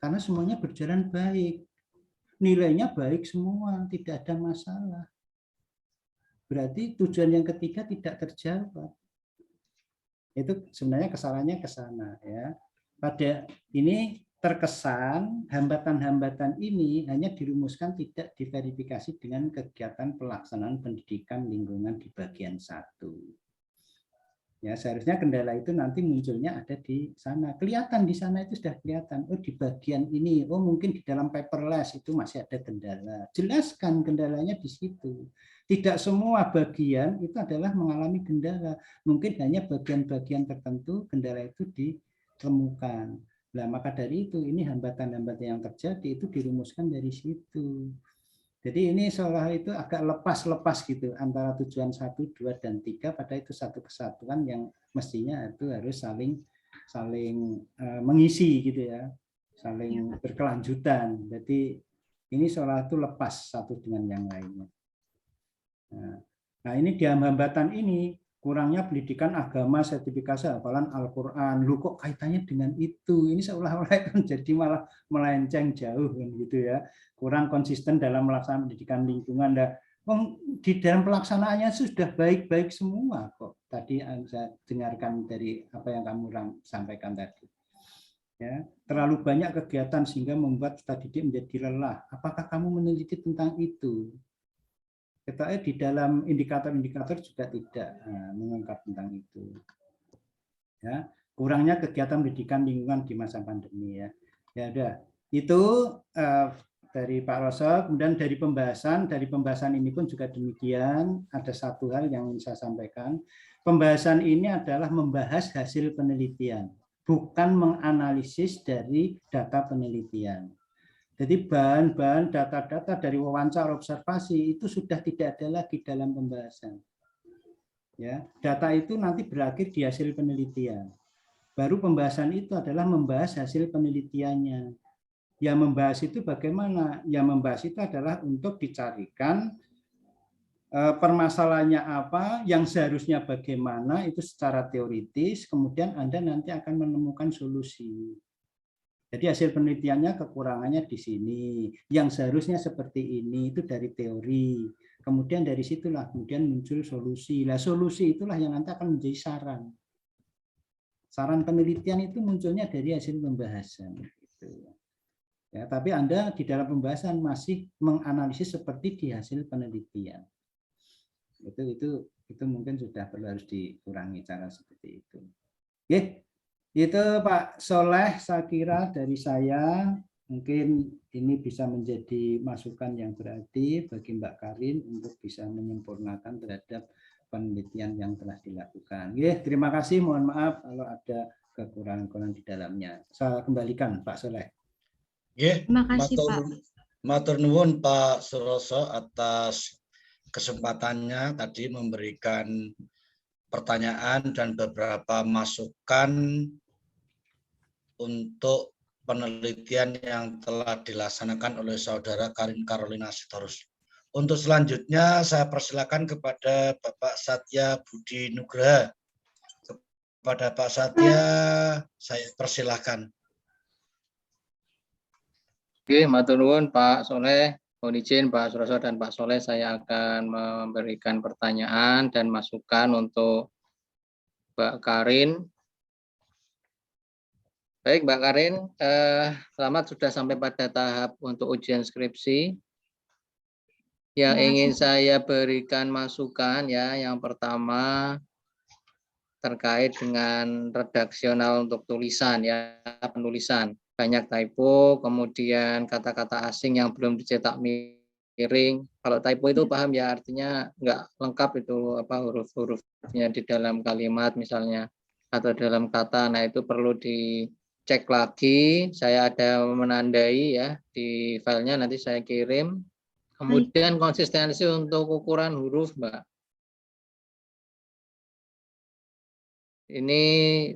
B: Karena semuanya berjalan baik. Nilainya baik semua, tidak ada masalah. Berarti tujuan yang ketiga tidak terjawab. Itu sebenarnya kesalahannya ke sana, ya. Pada ini terkesan hambatan-hambatan ini hanya dirumuskan, tidak diverifikasi dengan kegiatan pelaksanaan pendidikan lingkungan di bagian 1. Ya, seharusnya kendala itu nanti munculnya ada di sana. Kelihatan di sana itu sudah kelihatan. Oh, di bagian ini, oh mungkin di dalam paperless itu masih ada kendala. Jelaskan kendalanya di situ. Tidak semua bagian itu adalah mengalami kendala. Mungkin hanya bagian-bagian tertentu kendala itu ditemukan. Nah, maka dari itu ini hambatan-hambatan yang terjadi itu dirumuskan dari situ. Jadi ini seolah itu agak lepas-lepas gitu antara tujuan 1, 2, dan 3 pada itu satu kesatuan yang mestinya itu harus saling mengisi gitu ya, saling berkelanjutan. Jadi ini seolah itu lepas satu dengan yang lainnya. Nah ini di hambatan ini kurangnya pendidikan agama, sertifikasi hafalan Al-Quran. Lu kok kaitannya dengan itu? Ini seolah-olah kan jadi malah melenceng jauh kan gitu ya. Kurang konsisten dalam melaksanakan pendidikan lingkungan. Nah, di dalam pelaksanaannya sudah baik-baik semua kok. Tadi saya dengarkan dari apa yang kamu sampaikan tadi. Ya, terlalu banyak kegiatan sehingga membuat peserta didik menjadi lelah. Apakah kamu meneliti tentang itu? Kita di dalam indikator-indikator juga tidak mengungkap tentang itu. Ya, kurangnya kegiatan pendidikan lingkungan di masa pandemi ya. Ya udah, itu dari Pak Roso. Kemudian dari pembahasan ini pun juga demikian. Ada satu hal yang ingin saya sampaikan. Pembahasan ini adalah membahas hasil penelitian, bukan menganalisis dari data penelitian. Jadi bahan-bahan data-data dari wawancara observasi itu sudah tidak ada lagi dalam pembahasan. Ya, data itu nanti berakhir di hasil penelitian. Baru pembahasan itu adalah membahas hasil penelitiannya. Yang membahas itu bagaimana? Yang membahas itu adalah untuk dicarikan permasalahannya apa, yang seharusnya bagaimana itu secara teoritis, kemudian Anda nanti akan menemukan solusi. Jadi hasil penelitiannya kekurangannya di sini, yang seharusnya seperti ini itu dari teori. Kemudian dari situlah kemudian muncul solusi. Nah, solusi itulah yang nanti akan menjadi saran. Saran penelitian itu munculnya dari hasil pembahasan. Ya, tapi Anda di dalam pembahasan masih menganalisis seperti di hasil penelitian. Itu mungkin sudah perlu harus dikurangi cara seperti itu. Oke. Itu Pak Soleh, saya kira dari saya mungkin ini bisa menjadi masukan yang berarti bagi Mbak Karin untuk bisa menyempurnakan terhadap penelitian yang telah dilakukan. Terima kasih, mohon maaf kalau ada kekurangan-kekurangan di dalamnya. Saya kembalikan Pak Soleh.
C: Terima kasih Pak.
A: Matur nuwun Pak Suroso atas kesempatannya tadi memberikan pertanyaan dan beberapa masukan untuk penelitian yang telah dilaksanakan oleh saudara Karin Carolina Sitorus. Untuk selanjutnya saya persilakan kepada Bapak Satya Budi Nugraha. Kepada Pak Satya saya persilakan.
D: Oke, matur nuwun Pak Soleh. Mohon izin Pak Suroso dan Pak Soleh, saya akan memberikan pertanyaan dan masukan untuk Mbak Karin. Baik Mbak Karin, selamat sudah sampai pada tahap untuk ujian skripsi. Yang
C: Terima
D: ingin
C: kasih.
D: saya berikan masukan ya, yang pertama terkait dengan redaksional untuk tulisan ya, penulisan. Banyak typo, kemudian kata-kata asing yang belum dicetak miring. Kalau typo itu paham ya, artinya nggak lengkap itu apa huruf-hurufnya di dalam kalimat misalnya atau dalam kata. Nah, itu perlu dicek lagi. Saya ada menandai ya di filenya, nanti saya kirim. Kemudian konsistensi untuk ukuran huruf, Mbak. Ini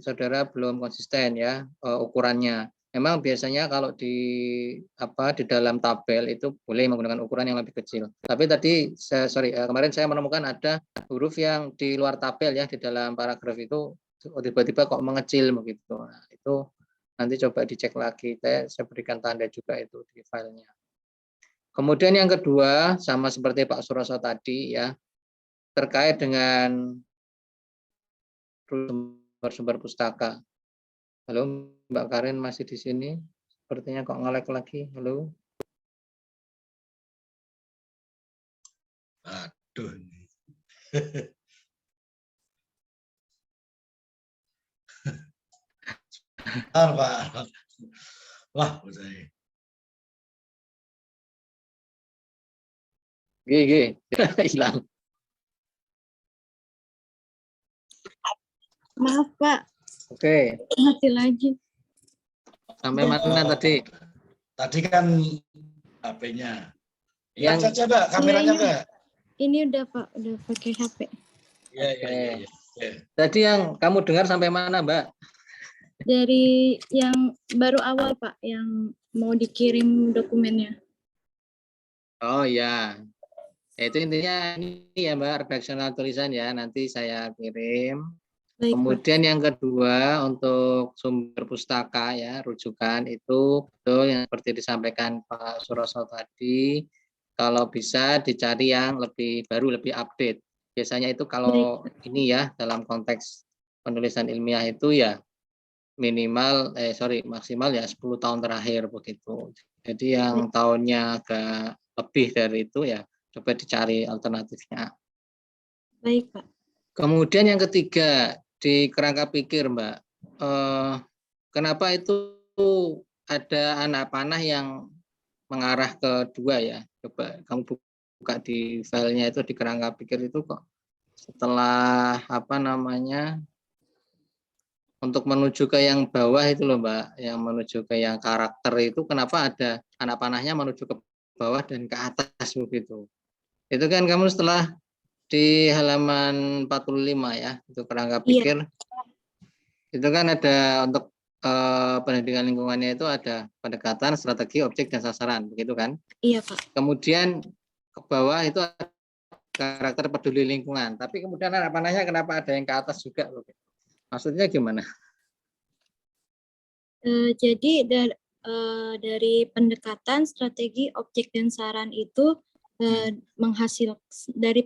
D: saudara belum konsisten ya ukurannya. Memang biasanya kalau di dalam tabel itu boleh menggunakan ukuran yang lebih kecil. Tapi tadi kemarin saya menemukan ada huruf yang di luar tabel ya, di dalam paragraf itu tiba-tiba kok mengecil begitu. Nah, itu nanti coba dicek lagi. Saya berikan tanda juga itu di filenya. Kemudian yang kedua, sama seperti Pak Suroso tadi ya, terkait dengan sumber-sumber pustaka. Halo, Mbak Karin masih di sini? Sepertinya kok nge-lag lagi. Halo.
A: Aduh. Bentar, Pak. Wah, saya.
D: Gih, hilang.
E: Maaf Pak,
D: Oke,
E: mati lagi.
D: sampai mana tadi?
A: Tadi kan HP-nya.
D: Yang-
A: Lihat saja, Mbak, kameranya,
E: Iya,
A: Mbak.
E: Ini udah Pak, udah pakai HP.
A: Iya,
D: Oke.
A: iya.
D: Tadi yang kamu dengar sampai mana, Mbak?
E: Dari yang baru awal Pak, yang mau dikirim dokumennya.
D: Oh ya, itu intinya ini ya Mbak, redaksional tulisan ya, nanti saya kirim.
E: Baik Pak.
D: Kemudian yang kedua untuk sumber pustaka ya, rujukan itu betul yang seperti disampaikan Pak Suroso tadi, kalau bisa dicari yang lebih baru, lebih update. Biasanya itu kalau ini ya dalam konteks penulisan ilmiah itu ya maksimal ya 10 tahun terakhir begitu. Jadi yang tahunnya agak lebih dari itu ya coba dicari alternatifnya.
E: Baik Pak.
D: Kemudian yang ketiga di kerangka pikir Mbak, kenapa itu ada anak panah yang mengarah ke dua ya? Coba kamu buka di filenya itu di kerangka pikir itu kok setelah untuk menuju ke yang bawah itu loh Mbak, yang menuju ke yang karakter itu kenapa ada anak panahnya menuju ke bawah dan ke atas begitu. Itu kan kamu setelah di halaman 45 ya, itu kerangka pikir. Itu kan ada untuk pendidikan lingkungannya itu ada pendekatan, strategi, objek, dan sasaran, begitu kan?
E: Iya Pak.
D: Kemudian ke bawah itu ada karakter peduli lingkungan, tapi kemudian anak panahnya kenapa ada yang ke atas juga? Maksudnya gimana?
E: Jadi dari pendekatan, strategi, objek, dan saran itu menghasilkan dari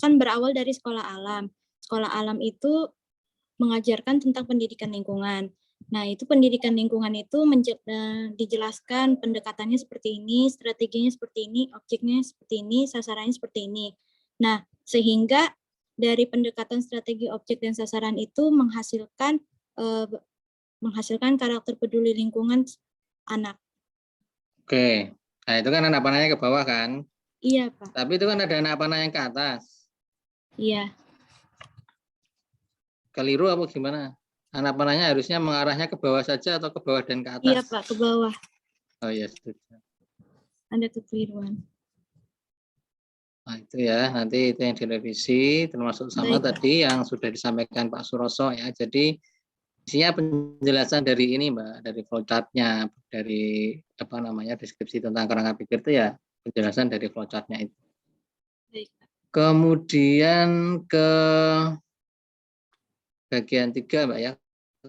E: kan berawal dari sekolah alam. Sekolah alam itu mengajarkan tentang pendidikan lingkungan. Nah, itu pendidikan lingkungan itu dijelaskan pendekatannya seperti ini, strateginya seperti ini, objeknya seperti ini, sasarannya seperti ini. Nah, sehingga dari pendekatan strategi, objek, dan sasaran itu menghasilkan karakter peduli lingkungan anak.
D: Oke, nah itu kan anak panahnya ke bawah kan?
E: Iya, Pak.
D: Tapi itu kan ada anak panah yang ke atas.
E: Iya.
D: Keliru apa gimana? Anak panahnya harusnya mengarahnya ke bawah saja atau ke bawah dan ke atas?
E: Iya, Pak, ke bawah.
D: Oh ya, setuju.
E: Ada kekeliruan.
D: Nah, itu ya, nanti itu yang direvisi, termasuk sama
E: Baik,
D: tadi yang sudah disampaikan Pak Suroso ya. Jadi isinya penjelasan dari ini Mbak, dari flowchart-nya, dari deskripsi tentang kerangka pikir itu ya penjelasan dari flowchart-nya itu.
E: Baik.
D: Kemudian ke bagian 3 Mbak ya,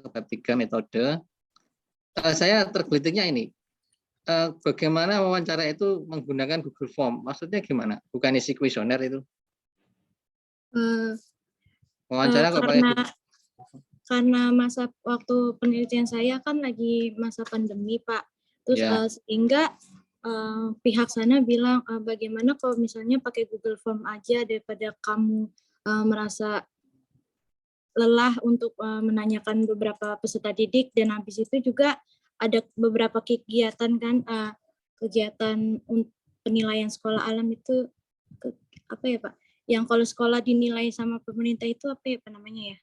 D: bab 3 metode. Saya tergelitiknya ini. Bagaimana wawancara itu menggunakan Google Form? Maksudnya gimana? Bukan isi kuesioner itu? Wawancara kok pakai Google?
E: Karena masa waktu penelitian saya kan lagi masa pandemi, Pak. Terus sehingga pihak sana bilang bagaimana kalau misalnya pakai Google Form aja daripada kamu merasa lelah untuk menanyakan beberapa peserta didik, dan habis itu juga ada beberapa kegiatan kan, kegiatan penilaian sekolah alam itu apa ya Pak? Yang kalau sekolah dinilai sama pemerintah itu apa ya Pak namanya ya?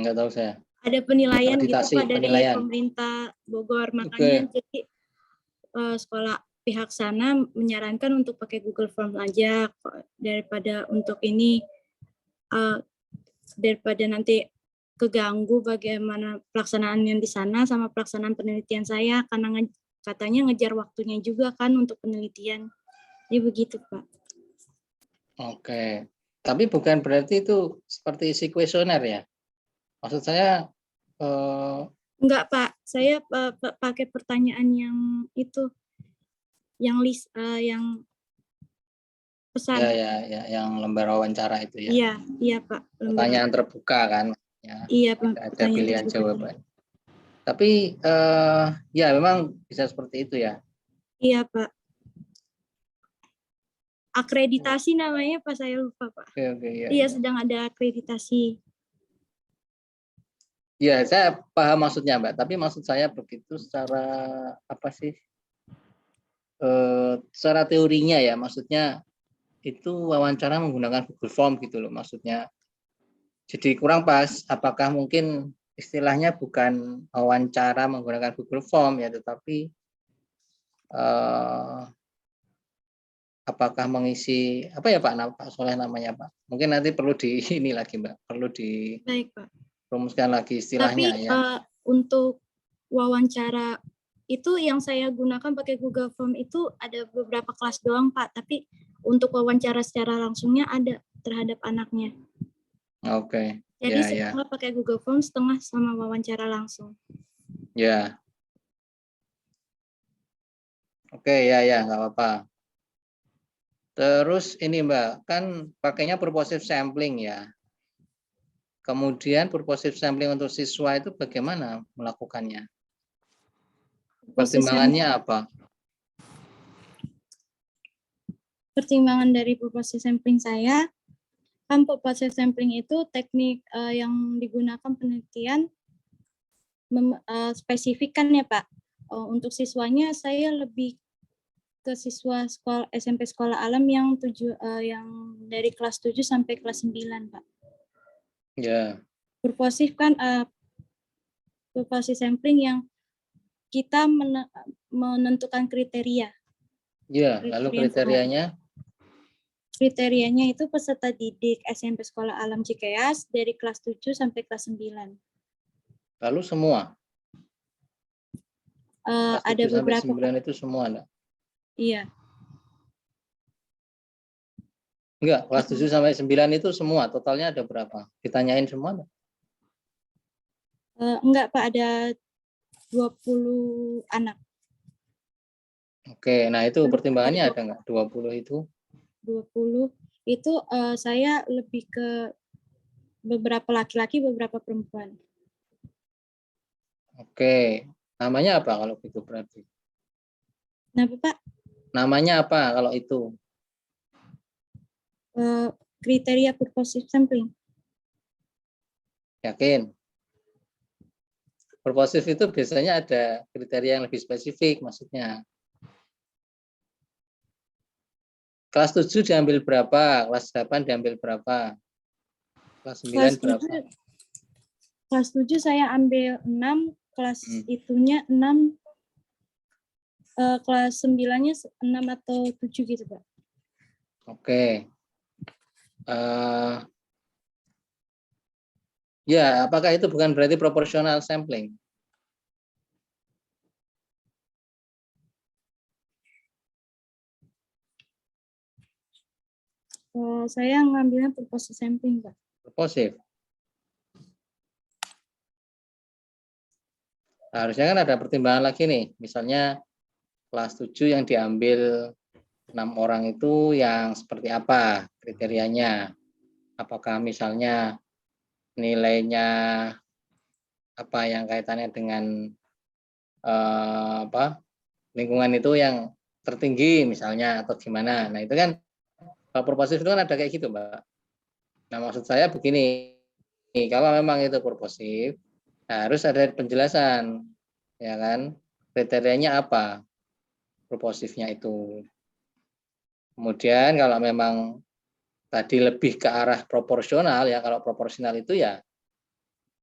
D: Nggak tahu saya.
E: Ada penilaian gitu
D: Akreditasi,
E: Pak dari
D: penilaian.
E: pemerintah Bogor, makanya jadi sekolah pihak sana menyarankan untuk pakai Google Form aja daripada untuk ini, daripada nanti keganggu bagaimana pelaksanaan yang di sana sama pelaksanaan penelitian saya, karena katanya ngejar waktunya juga kan untuk penelitian. Jadi begitu Pak.
D: Oke, tapi bukan berarti itu seperti isi kuesioner ya? Maksud saya
E: enggak Pak, saya pakai pertanyaan yang itu, yang list, yang pesan.
D: ya, yang lembar wawancara itu ya.
E: Iya, iya Pak.
D: Pertanyaan terbuka kan? Ya,
E: iya
D: Pak. Ada
E: pertanyaan
D: pilihan
E: terbuka.
D: jawaban. Tapi ya memang bisa seperti itu ya.
E: Iya Pak. Akreditasi namanya Pak, saya lupa Pak.
D: Oke,
E: Iya, sedang ada akreditasi.
D: Ya, saya paham maksudnya Mbak. Tapi maksud saya begitu secara apa sih? Secara teorinya ya, maksudnya itu wawancara menggunakan Google Form gitu loh, maksudnya. Jadi kurang pas. Apakah mungkin istilahnya bukan wawancara menggunakan Google Form ya, tetapi apakah mengisi apa ya Pak Soleh namanya Pak? Mungkin nanti perlu di ini lagi Mbak, perlu
E: Baik Pak.
D: dirumuskan lagi istilahnya.
E: Tapi
D: ya.
E: untuk wawancara itu yang saya gunakan pakai Google Form itu ada beberapa kelas doang Pak, tapi untuk wawancara secara langsungnya ada terhadap anaknya.
D: Oke.
E: Jadi
D: Ya.
E: setengah pakai Google Form, setengah sama wawancara langsung.
D: Ya. Oke, ya, nggak apa-apa. Terus ini Mbak, kan pakainya purposive sampling ya. Kemudian purposive sampling untuk siswa itu bagaimana melakukannya? Pertimbangannya apa?
E: Pertimbangan dari purposive sampling saya, kan purposive sampling itu teknik yang digunakan penelitian spesifik kan ya Pak. Untuk siswanya saya lebih ke siswa sekolah SMP Sekolah Alam yang dari kelas 7 sampai kelas 9 Pak.
D: Ya.
E: Purposive kan purposive sampling yang kita menentukan kriteria.
D: Ya, lalu kriterianya?
E: Kriterianya itu peserta didik SMP Sekolah Alam Cikeas dari kelas 7 sampai kelas 9.
D: Lalu semua?
E: Ada beberapa.
D: Sampai 9 itu semua enggak?
E: Iya.
D: Enggak, kelas 7 sampai 9 itu semua. Totalnya ada berapa? Ditanyain semua enggak?
E: Enggak Pak, ada 20 anak.
D: Oke, nah itu pertimbangannya ada enggak? 20 itu?
E: 20 itu saya lebih ke beberapa laki-laki, beberapa perempuan.
D: Oke, namanya apa kalau gitu berarti?
E: Kenapa Pak?
D: Namanya apa kalau itu?
E: Kriteria purposive sampling.
D: Yakin? Purposive itu biasanya ada kriteria yang lebih spesifik maksudnya. Kelas 7 diambil berapa? Kelas 8 diambil berapa? Kelas 9 berapa?
E: Kelas 7 saya ambil 6, kelas itunya 6, kelas 9-nya 6 atau 7 gitu Pak.
D: Oke. Ya, apakah itu bukan berarti proporsional sampling?
E: Saya ngambilnya purposive sampling, Pak.
D: Purposive. Harusnya kan ada pertimbangan lagi nih. Misalnya kelas 7 yang diambil 6 orang itu yang seperti apa kriterianya? Apakah misalnya nilainya apa yang kaitannya dengan lingkungan itu yang tertinggi misalnya atau gimana. Nah itu kan kalau purposif itu kan ada kayak gitu, Mbak. Nah maksud saya begini, kalau memang itu purposif, harus ada penjelasan, ya kan? Kriterianya apa? Purposifnya itu. Kemudian kalau memang tadi lebih ke arah proporsional, ya kalau proporsional itu ya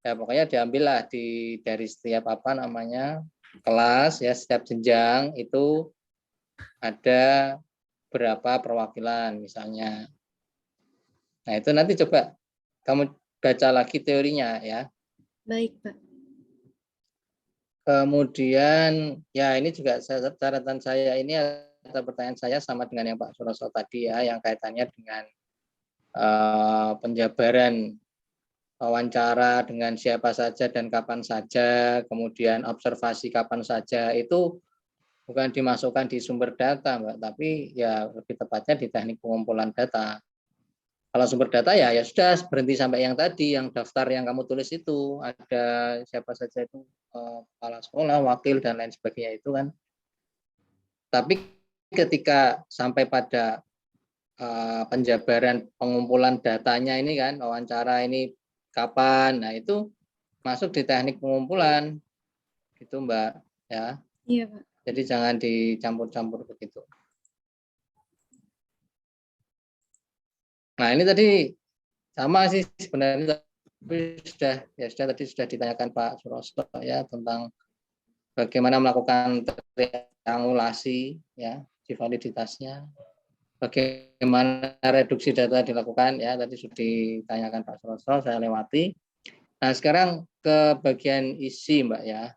D: pokoknya diambillah dari setiap kelas, ya setiap jenjang itu ada berapa perwakilan misalnya. Nah itu nanti coba kamu baca lagi teorinya ya.
E: Baik, Pak.
D: Kemudian ya ini juga catatan saya ini atau pertanyaan saya sama dengan yang Pak Suroso tadi ya, yang kaitannya dengan penjabaran wawancara dengan siapa saja dan kapan saja, kemudian observasi kapan saja, itu bukan dimasukkan di sumber data, Mbak, tapi ya lebih tepatnya di teknik pengumpulan data. Kalau sumber data ya sudah berhenti sampai yang tadi, yang daftar yang kamu tulis itu, ada siapa saja itu, kepala sekolah, wakil, dan lain sebagainya itu kan. Tapi ketika sampai pada penjabaran pengumpulan datanya ini kan, wawancara ini kapan, nah itu masuk di teknik pengumpulan, gitu Mbak. Ya.
E: Iya, Pak.
D: Jadi jangan dicampur-campur begitu. Nah ini tadi sama sih sebenarnya, tapi sudah tadi sudah ditanyakan Pak Suroso ya tentang bagaimana melakukan triangulasi ya di validitasnya, bagaimana reduksi data dilakukan ya tadi sudah ditanyakan Pak Suroso, saya lewati. Nah sekarang ke bagian isi Mbak ya,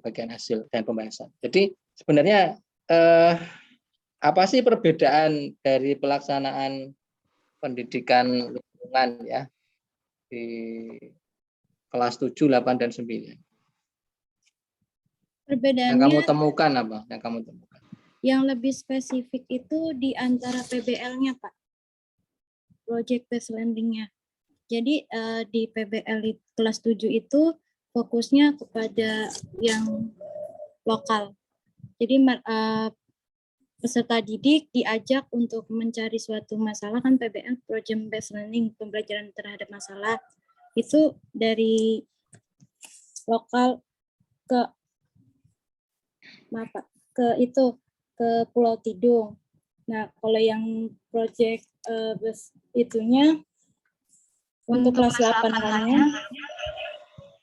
D: bagian hasil dan pembahasan. Jadi sebenarnya apa sih perbedaan dari pelaksanaan pendidikan lingkungan ya di kelas 7, 8, dan 9. Yang
E: Perbedaannya
D: kamu temukan apa?
E: yang lebih spesifik itu di antara PBL-nya, Pak. Project Based Learning-nya. Jadi di PBL kelas 7 itu fokusnya kepada yang lokal. Jadi peserta didik diajak untuk mencari suatu masalah, kan PBL Project Based Learning, pembelajaran terhadap masalah, itu dari lokal ke Pulau Tidung. Nah, kalau yang project itunya untuk kelas 8-nya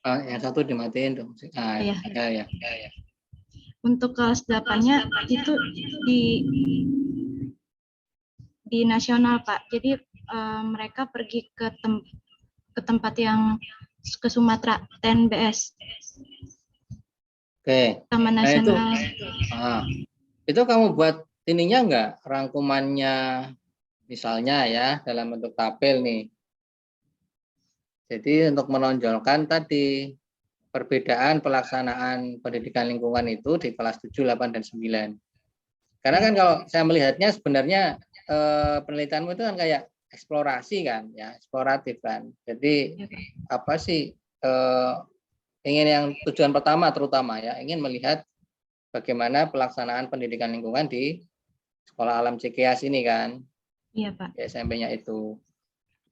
D: yang satu dimatiin dong.
C: Iya.
D: Ya.
C: Untuk kelas 8-nya itu di nasional, Pak. Jadi mereka pergi ke tempat yang ke Sumatera, TNBS.
D: Oke.
C: Taman Nasional.
D: Itu kamu buat ininya enggak, rangkumannya misalnya ya dalam bentuk tabel nih. Jadi untuk menonjolkan tadi perbedaan pelaksanaan pendidikan lingkungan itu di kelas 7, 8, dan 9. Karena kan kalau saya melihatnya sebenarnya penelitianmu itu kan kayak eksplorasi kan, ya eksploratif kan. Jadi apa sih ingin yang tujuan pertama terutama ya, ingin melihat bagaimana pelaksanaan pendidikan lingkungan di Sekolah Alam Cikeas ini kan.
C: Iya, Pak.
D: Di SMP-nya itu.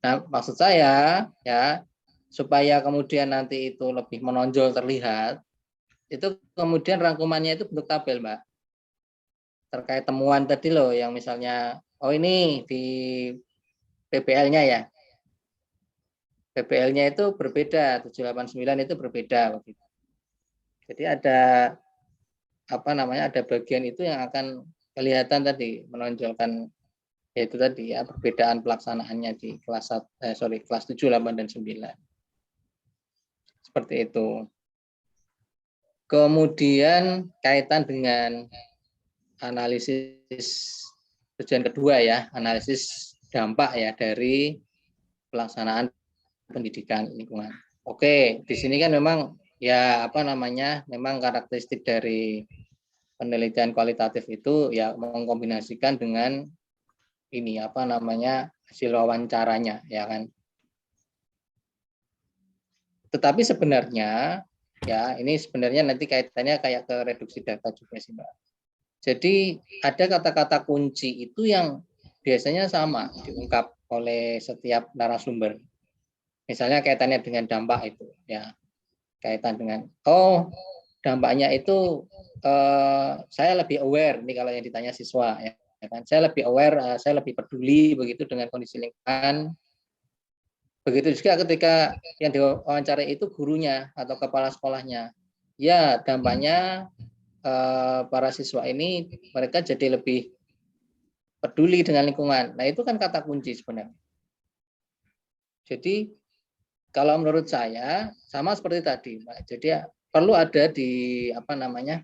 D: Nah, maksud saya ya supaya kemudian nanti itu lebih menonjol terlihat, itu kemudian rangkumannya itu bentuk tabel, Mbak. Terkait temuan tadi loh, yang misalnya, ini di PBL-nya ya. PBL-nya itu berbeda, 789 itu berbeda. Jadi ada ada bagian itu yang akan kelihatan tadi, menonjolkan yaitu tadi ya perbedaan pelaksanaannya di kelas 7, 8, dan 9. Seperti itu. Kemudian kaitan dengan analisis tujuan kedua ya, analisis dampak ya dari pelaksanaan pendidikan lingkungan. Oke, di sini kan memang ya memang karakteristik dari penelitian kualitatif itu ya mengkombinasikan dengan ini hasil wawancaranya ya kan. Tetapi sebenarnya Ya, ini sebenarnya nanti kaitannya kayak ke reduksi data juga sih, Mbak. Jadi ada kata-kata kunci itu yang biasanya sama diungkap oleh setiap narasumber. Misalnya kaitannya dengan dampak itu, ya kaitan dengan dampaknya itu saya lebih aware nih kalau yang ditanya siswa, ya kan? Saya lebih aware, saya lebih peduli begitu dengan kondisi lingkungan. Begitu juga ketika yang diwawancarai itu gurunya atau kepala sekolahnya. Ya, dampaknya para siswa ini mereka jadi lebih peduli dengan lingkungan. Nah, itu kan kata kunci sebenarnya. Jadi kalau menurut saya sama seperti tadi, Mbak. Jadi perlu ada di apa namanya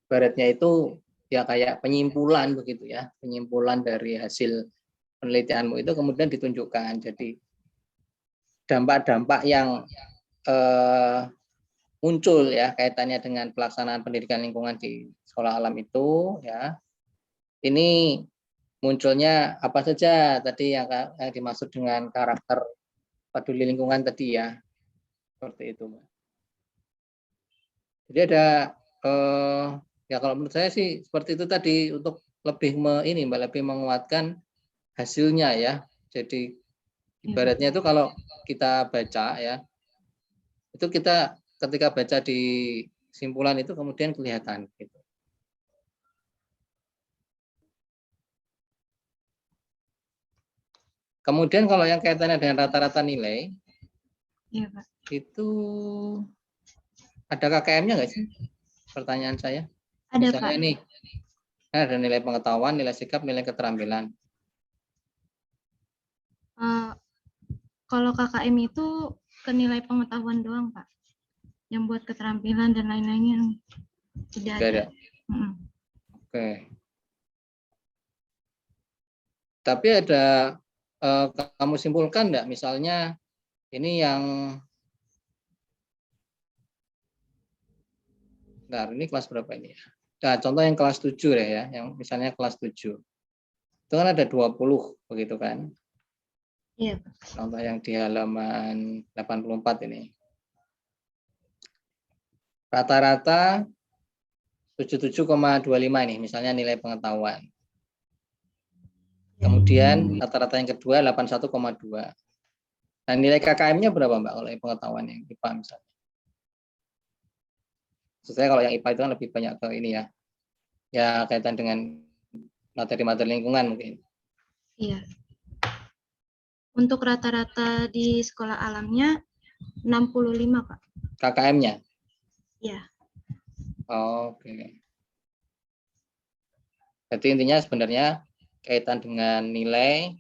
D: baratnya itu ya kayak penyimpulan begitu ya, penyimpulan dari hasil penelitianmu itu kemudian ditunjukkan. Jadi dampak-dampak yang muncul ya kaitannya dengan pelaksanaan pendidikan lingkungan di sekolah alam itu ya ini munculnya apa saja tadi yang dimaksud dengan karakter peduli lingkungan tadi ya seperti itu, Mbak. Jadi ada ya kalau menurut saya sih seperti itu tadi untuk lebih Mbak, lebih menguatkan hasilnya ya. Jadi ibaratnya itu kalau kita baca ya itu kita ketika baca di simpulan itu kemudian kelihatan gitu. Kemudian kalau yang kaitannya dengan rata-rata nilai,
C: Iya, Pak.
D: itu ada KKM-nya nggak sih? Pertanyaan saya.
C: Ada,
D: Misalnya
C: Pak.
D: nih, ada nilai pengetahuan, nilai sikap, nilai keterampilan.
C: Kalau KKM itu ke nilai pengetahuan doang, Pak. Yang buat keterampilan dan lain-lainnya tidak ada.
D: Oke. Tapi ada kamu simpulkan enggak misalnya ini yang ini kelas berapa ini ya? Nah, contoh yang kelas 7 ya, yang misalnya kelas 7. Itu kan ada 20 begitu kan?
C: Iya, Pak.
D: Contoh yang di halaman 84 ini. Rata-rata 77,25 ini misalnya nilai pengetahuan. Kemudian rata-rata yang kedua 81,2. Nah, nilai KKM-nya berapa, Mbak, kalau yang pengetahuan yang IPA misalnya? Sebenarnya kalau yang IPA itu kan lebih banyak ke ini ya. Ya, kaitan dengan materi-materi lingkungan mungkin.
C: Iya. Untuk rata-rata di sekolah alamnya 65, Pak.
D: KKM-nya?
C: Iya.
D: Oke. Jadi intinya sebenarnya kaitan dengan nilai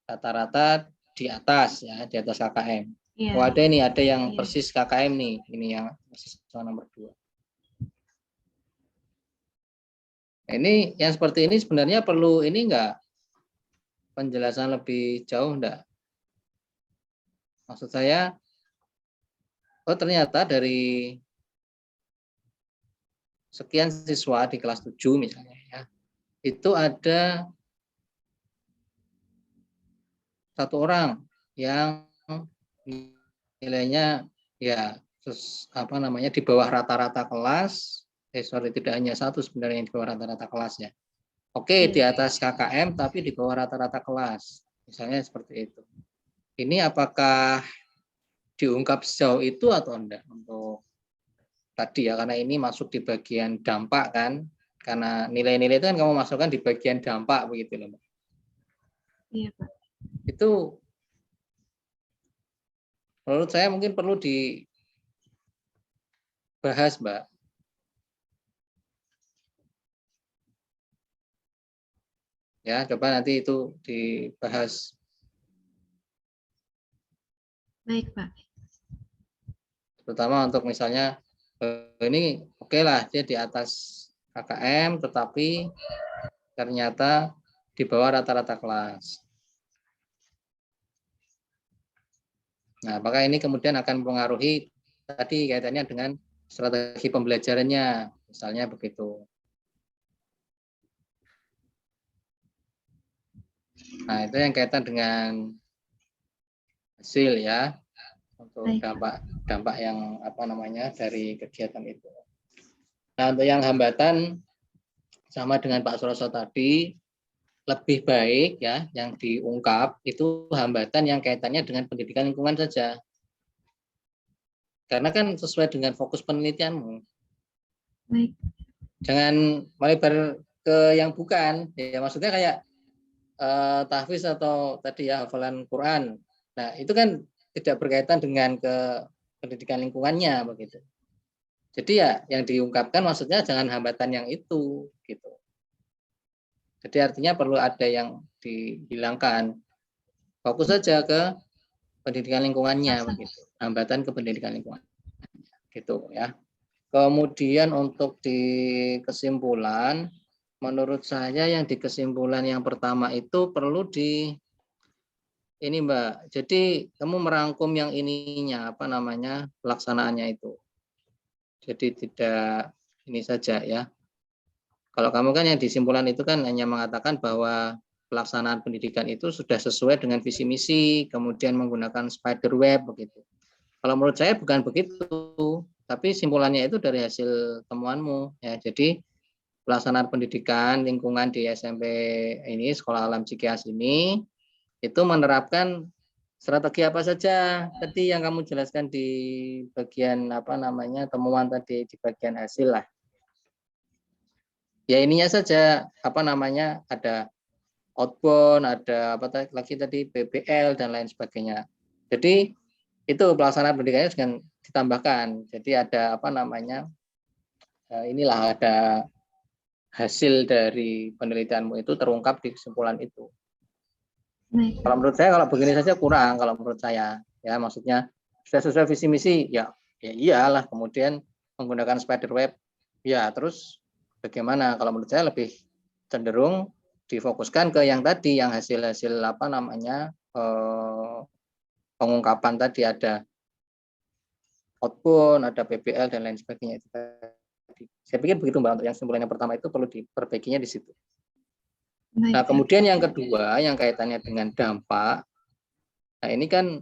D: rata-rata di atas ya, di atas KKM.
C: Iya.
D: Oh, ada yang persis KKM nih, ini yang persis nomor 2. Ini yang seperti ini sebenarnya perlu ini enggak penjelasan lebih jauh enggak? Maksud saya, ternyata dari sekian siswa di kelas 7 misalnya ya, itu ada 1 orang yang nilainya ya di bawah rata-rata kelas. Tidak hanya 1 sebenarnya yang di bawah rata-rata kelas ya. Oke, di atas KKM tapi di bawah rata-rata kelas. Misalnya seperti itu. Ini apakah diungkap sejauh itu atau enggak untuk tadi ya, karena ini masuk di bagian dampak kan, karena nilai-nilai itu kan kamu masukkan di bagian dampak begitu loh, Mbak.
C: Iya, Pak.
D: Itu menurut saya mungkin perlu dibahas, Mbak. Ya, coba nanti itu dibahas.
C: Baik, Pak.
D: Terutama untuk misalnya ini oke lah dia di atas KKM tetapi ternyata di bawah rata-rata kelas. Nah, apakah ini kemudian akan mempengaruhi tadi kaitannya dengan strategi pembelajarannya, misalnya begitu. Nah, itu yang kaitan dengan hasil ya. Itu
C: Baik.
D: dampak yang apa namanya dari kegiatan itu. Nah, untuk yang hambatan sama dengan Pak Suroso tadi, lebih baik ya yang diungkap itu hambatan yang kaitannya dengan pendidikan lingkungan saja. Karena kan sesuai dengan fokus penelitianmu.
C: Baik.
D: Jangan melebar ke yang bukan. Ya maksudnya kayak tahfiz atau tadi ya hafalan Quran. Nah, itu kan tidak berkaitan dengan ke pendidikan lingkungannya begitu. Jadi ya yang diungkapkan maksudnya jangan hambatan yang itu gitu. Jadi artinya perlu ada yang dihilangkan. Fokus saja ke pendidikan lingkungannya begitu. Hambatan ke pendidikan lingkungan. Gitu ya. Kemudian untuk di kesimpulan, menurut saya yang di kesimpulan yang pertama itu perlu ini Mbak. Jadi kamu merangkum yang ininya apa namanya pelaksanaannya itu. Jadi tidak ini saja ya. Kalau kamu kan yang disimpulan itu kan hanya mengatakan bahwa pelaksanaan pendidikan itu sudah sesuai dengan visi misi, kemudian menggunakan spider web begitu. Kalau menurut saya bukan begitu, tapi simpulannya itu dari hasil temuanmu ya. Jadi pelaksanaan pendidikan lingkungan di SMP ini Sekolah Alam Cikeas ini itu menerapkan strategi apa saja tadi yang kamu jelaskan di bagian apa namanya temuan tadi di bagian hasil lah. Ya ininya saja apa namanya ada outbound, ada apa lagi tadi BBL dan lain sebagainya. Jadi itu pelaksanaan pendidikannya dengan ditambahkan. Jadi ada apa namanya inilah ada hasil dari penelitianmu itu terungkap di kesimpulan itu.
C: Baik.
D: Kalau menurut saya kalau begini saja kurang kalau menurut saya ya maksudnya sudah sesuai visi misi ya iyalah kemudian menggunakan spider web ya terus bagaimana kalau menurut saya lebih cenderung difokuskan ke yang tadi yang hasil-hasil apa namanya pengungkapan tadi ada outbound, ada PBL dan lain sebagainya itu tadi. Saya pikir begitu Mbak untuk yang kesimpulan yang pertama itu perlu diperbaikinya di situ.
C: Baik.
D: Nah, kemudian yang kedua yang kaitannya dengan dampak. Nah, ini kan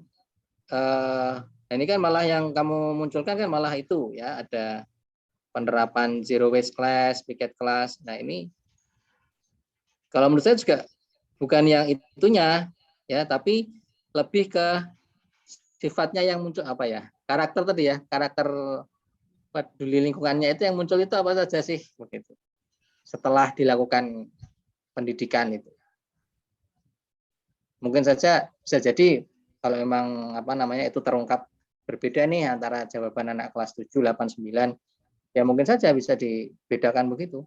D: malah yang kamu munculkan kan malah itu ya, ada penerapan zero waste class, picket class. Nah, ini kalau menurut saya juga bukan yang itunya ya, tapi lebih ke sifatnya yang muncul apa ya? Karakter tadi ya, karakter peduli lingkungannya itu yang muncul itu apa saja sih begitu. Setelah dilakukan pendidikan itu. Mungkin saja bisa jadi kalau memang apa namanya itu terungkap berbeda nih antara jawaban anak kelas 7, 8, 9, ya mungkin saja bisa dibedakan begitu.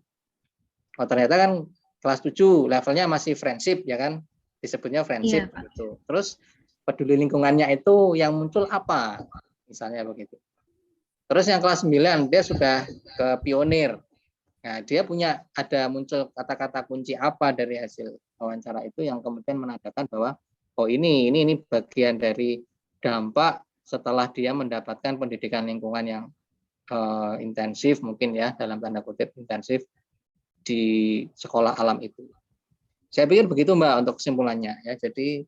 D: Oh ternyata kan kelas 7 levelnya masih friendship ya kan, disebutnya friendship
C: Iya,
D: gitu. Terus peduli lingkungannya itu yang muncul apa? Misalnya begitu. Terus yang kelas 9 dia sudah ke pionir. Nah, dia punya ada muncul kata-kata kunci apa dari hasil wawancara itu yang kemudian menandakan bahwa oh ini bagian dari dampak setelah dia mendapatkan pendidikan lingkungan yang intensif mungkin ya dalam tanda kutip intensif di sekolah alam itu. Saya pikir begitu Mbak untuk kesimpulannya ya. Jadi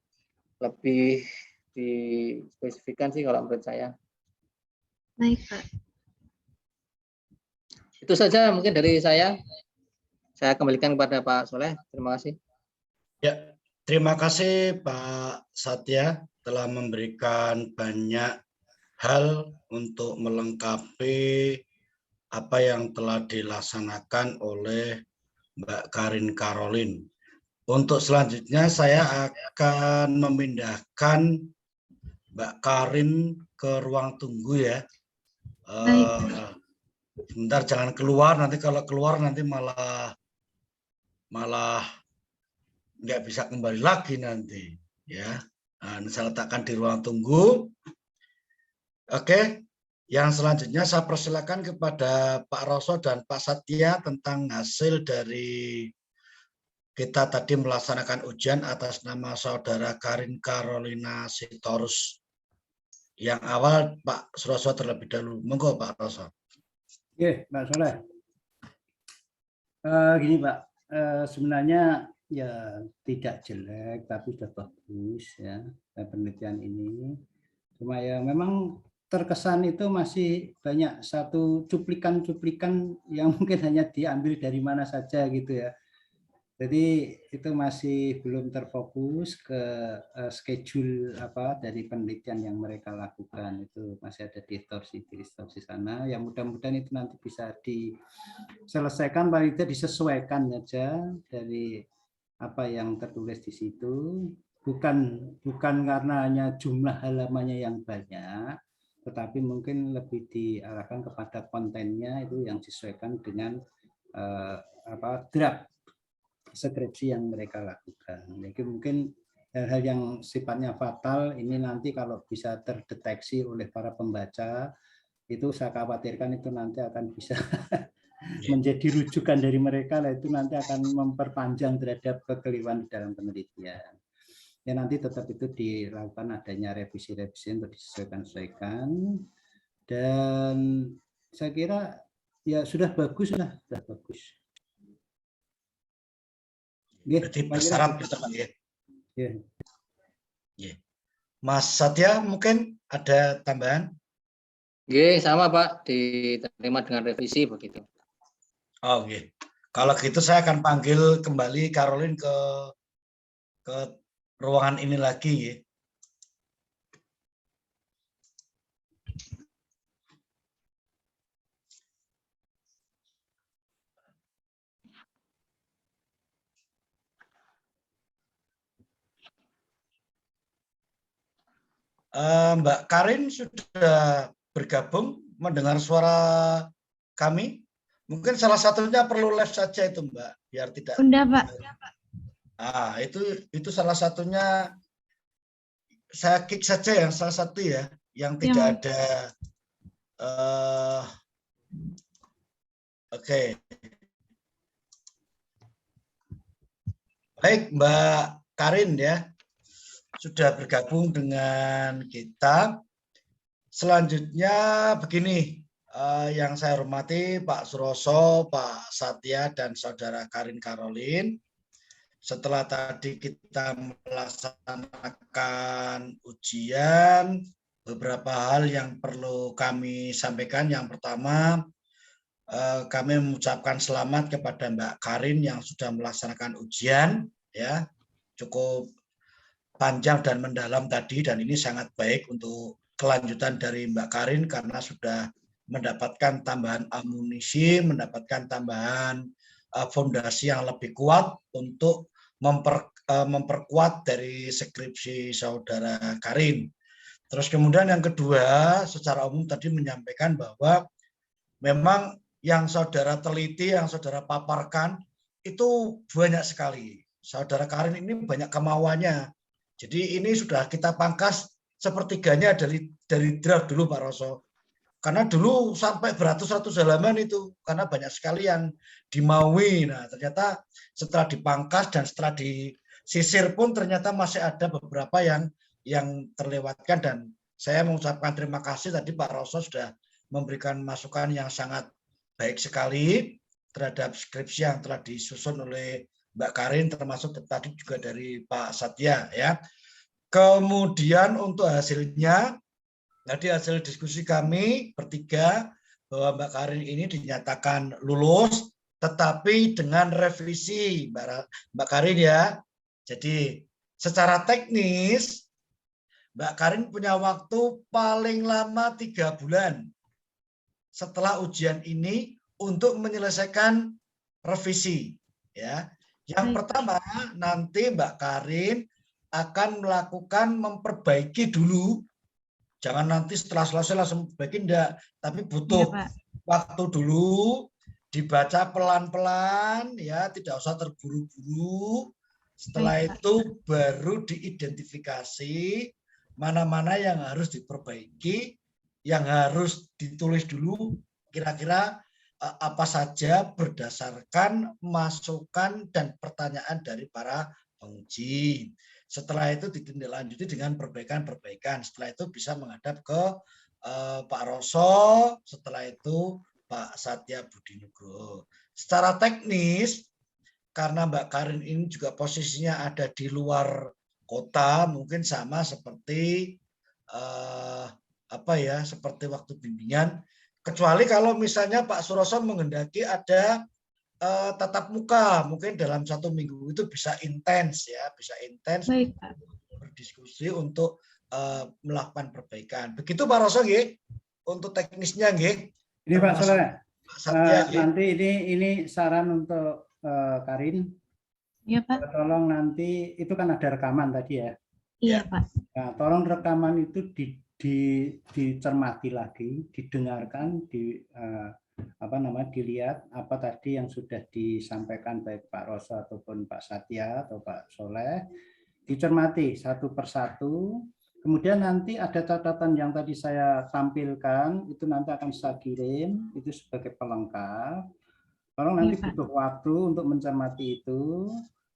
D: lebih dispesifikkan sih kalau menurut saya.
C: baik Pak.
D: Itu saja mungkin dari saya. Saya kembalikan kepada Pak Soleh. Terima kasih.
A: Ya, terima kasih Pak Satya telah memberikan banyak hal untuk melengkapi apa yang telah dilaksanakan oleh Mbak Karin Karolin. Untuk selanjutnya saya akan memindahkan Mbak Karin ke ruang tunggu ya. Sebentar jangan keluar, nanti kalau keluar nanti malah nggak bisa kembali lagi nanti ya. Nah, saya letakkan di ruang tunggu. Oke, yang selanjutnya saya persilakan kepada Pak Roso dan Pak Satya tentang hasil dari kita tadi melaksanakan ujian atas nama saudara Karin Carolina Sitorus. Yang awal Pak Suroso terlebih dahulu. Monggo Pak Roso.
B: Oke, Pak Soleh. Gini Pak, sebenarnya ya tidak jelek tapi sudah bagus ya penelitian ini. Cuma ya memang terkesan itu masih banyak satu cuplikan-cuplikan yang mungkin hanya diambil dari mana saja gitu ya. Jadi itu masih belum terfokus ke schedule apa dari penelitian yang mereka lakukan, itu masih ada distorsi sana. Yang mudah-mudahan itu nanti bisa diselesaikan, paling tidak disesuaikan aja dari apa yang tertulis di situ. Bukan karena hanya jumlah halamannya yang banyak, tetapi mungkin lebih diarahkan kepada kontennya itu yang disesuaikan dengan draft skripsi yang mereka lakukan. Jadi mungkin hal-hal yang sifatnya fatal ini nanti kalau bisa terdeteksi oleh para pembaca, itu saya khawatirkan itu nanti akan bisa menjadi rujukan dari mereka, lah itu nanti akan memperpanjang terhadap kekeliruan di dalam penelitian. Ya nanti tetap itu dilakukan adanya revisi-revisi untuk disesuaikan. Dan saya kira ya sudah bagus lah, sudah bagus.
A: Berarti bersyarat gitu Pak ya.
B: Ya.
A: Mas Satya mungkin ada tambahan?
D: Sama Pak, diterima dengan revisi begitu.
A: Oh, okay. Kalau gitu saya akan panggil kembali Caroline ke ruangan ini lagi ya. Mbak Karin sudah bergabung mendengar suara kami? Mungkin salah satunya perlu live saja itu Mbak, biar tidak.
C: Udah Pak.
A: Ah, itu salah satunya saya kick saja yang salah satu ya, yang tidak ada. Oke. Baik Mbak Karin ya, sudah bergabung dengan kita. Selanjutnya begini, yang saya hormati Pak Suroso, Pak Satya, dan Saudara Karin Caroline. Setelah tadi kita melaksanakan ujian, beberapa hal yang perlu kami sampaikan. Yang pertama, kami mengucapkan selamat kepada Mbak Karin yang sudah melaksanakan ujian, ya, cukup panjang dan mendalam tadi, dan ini sangat baik untuk kelanjutan dari Mbak Karin karena sudah mendapatkan tambahan amunisi, mendapatkan tambahan fondasi yang lebih kuat untuk memperkuat dari skripsi Saudara Karin. Terus kemudian yang kedua, secara umum tadi menyampaikan bahwa memang yang saudara teliti, yang saudara paparkan itu banyak sekali. Saudara Karin ini banyak kemauannya. Jadi ini sudah kita pangkas sepertiganya dari draft dulu Pak Roso. Karena dulu sampai beratus-ratus halaman itu, karena banyak sekali yang dimaui. Nah, ternyata setelah dipangkas dan setelah disisir pun ternyata masih ada beberapa yang terlewatkan, dan saya mengucapkan terima kasih tadi Pak Roso sudah memberikan masukan yang sangat baik sekali terhadap skripsi yang telah disusun oleh Mbak Karin, termasuk tadi juga dari Pak Satya ya. Kemudian untuk hasilnya, tadi hasil diskusi kami bertiga bahwa Mbak Karin ini dinyatakan lulus, tetapi dengan revisi Mbak Karin ya. Jadi secara teknis Mbak Karin punya waktu paling lama 3 bulan setelah ujian ini untuk menyelesaikan revisi ya. Yang pertama, nanti Mbak Karin akan melakukan memperbaiki dulu. Jangan nanti setelah selesai langsung perbaiki, enggak, tapi butuh waktu dulu, dibaca pelan-pelan ya, tidak usah terburu-buru. Setelah itu baru diidentifikasi mana-mana yang harus diperbaiki, yang harus ditulis dulu kira-kira apa saja berdasarkan masukan dan pertanyaan dari para penguji. Setelah itu ditindaklanjuti dengan perbaikan-perbaikan. Setelah itu bisa menghadap ke Pak Roso, setelah itu Pak Satya Budi Nugroho. Secara teknis, karena Mbak Karin ini juga posisinya ada di luar kota, mungkin sama seperti seperti waktu bimbingan, kecuali kalau misalnya Pak Suroso menghendaki ada tatap muka, mungkin dalam 1 minggu itu bisa intens ya, bisa intens
C: Baik, Pak.
A: berdiskusi untuk melakukan perbaikan. Begitu Pak Roso nggih, untuk teknisnya nggih.
B: Ini Pak Soleh,
A: Pak Satya, nggih.
B: nanti ini saran untuk Karin.
C: Iya, Pak.
B: Tolong nanti itu kan ada rekaman tadi ya.
C: Iya, Pak.
B: Nah, tolong rekaman itu dicermati lagi, didengarkan, dilihat apa tadi yang sudah disampaikan baik Pak Roso ataupun Pak Satya atau Pak Soleh, dicermati satu persatu. Kemudian nanti ada catatan yang tadi saya tampilkan, itu nanti akan saya kirim, itu sebagai pelengkap. Tolong nanti butuh waktu untuk mencermati itu.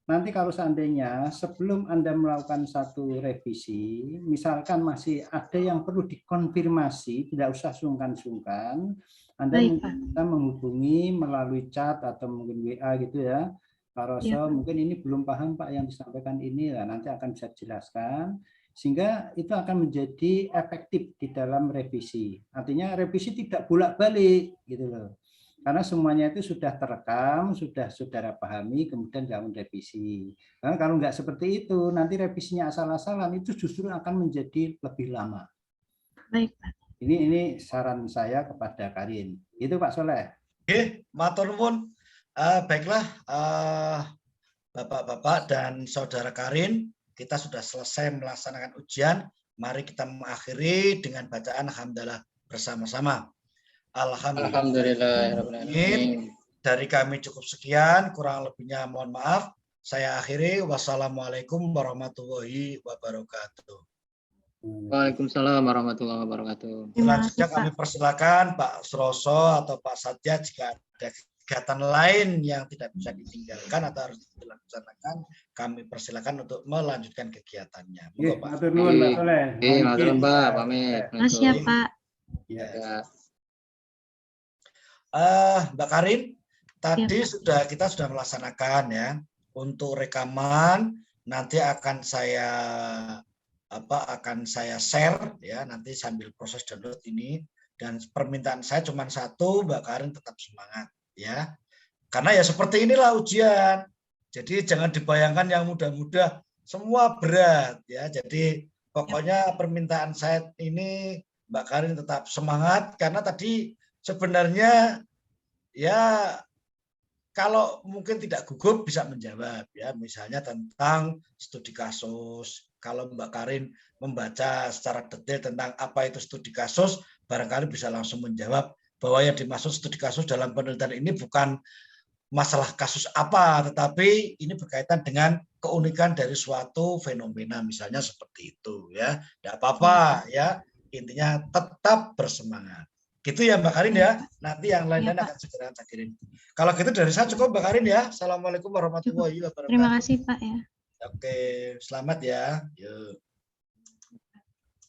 B: Nanti kalau seandainya sebelum Anda melakukan satu revisi, misalkan masih ada yang perlu dikonfirmasi, tidak usah sungkan-sungkan, Anda bisa menghubungi melalui chat atau mungkin WA gitu ya, Pak Roso, mungkin ini belum paham Pak yang disampaikan ini, nanti akan bisa jelaskan, sehingga itu akan menjadi efektif di dalam revisi. Artinya revisi tidak bolak-balik gitu loh. Karena semuanya itu sudah terekam, sudah saudara pahami, kemudian dilakukan revisi. Karena kalau nggak seperti itu, nanti revisinya asal-asalan itu justru akan menjadi lebih lama.
C: Baik, Pak.
B: Ini saran saya kepada Karin. Itu Pak Soleh.
A: Oke, matur nuwun. Baiklah, Bapak-bapak dan Saudara Karin, kita sudah selesai melaksanakan ujian. Mari kita mengakhiri dengan bacaan alhamdulillah bersama-sama. Alhamdulillahirrahmanirrahim. Dari kami cukup sekian, kurang lebihnya mohon maaf. Saya akhiri. Wassalamualaikum warahmatullahi wabarakatuh.
D: Waalaikumsalam warahmatullahi wabarakatuh.
A: Selanjutnya kami persilakan Pak Suroso atau Pak Satya jika ada kegiatan lain yang tidak bisa ditinggalkan atau harus dilaksanakan, kami persilakan untuk melanjutkan kegiatannya.
B: Monggo Pak. Matur nuwun Pak Soleh.
D: Matur nuwun Pak, pamit.
C: Makasih ya Pak.
B: Ya.
A: Mbak Karin, tadi kita sudah melaksanakan ya untuk rekaman, nanti akan saya share ya nanti sambil proses download ini, dan permintaan saya cuma satu, Mbak Karin tetap semangat ya, karena ya seperti inilah ujian, jadi jangan dibayangkan yang mudah-mudah, semua berat ya, jadi pokoknya permintaan saya ini Mbak Karin tetap semangat, karena tadi sebenarnya ya kalau mungkin tidak gugup bisa menjawab ya, misalnya tentang studi kasus. Kalau Mbak Karin membaca secara detail tentang apa itu studi kasus, barangkali bisa langsung menjawab bahwa yang dimaksud studi kasus dalam penelitian ini bukan masalah kasus apa, tetapi ini berkaitan dengan keunikan dari suatu fenomena, misalnya seperti itu ya. Tidak apa-apa ya, intinya tetap bersemangat. Gitu ya Mbak Karin ya, nanti yang lain-lain akan segera saya kirim. Kalau gitu dari saya cukup Mbak Karin ya. Assalamualaikum warahmatullahi wabarakatuh.
C: Terima kasih Pak ya.
A: Oke, selamat ya. Yuk.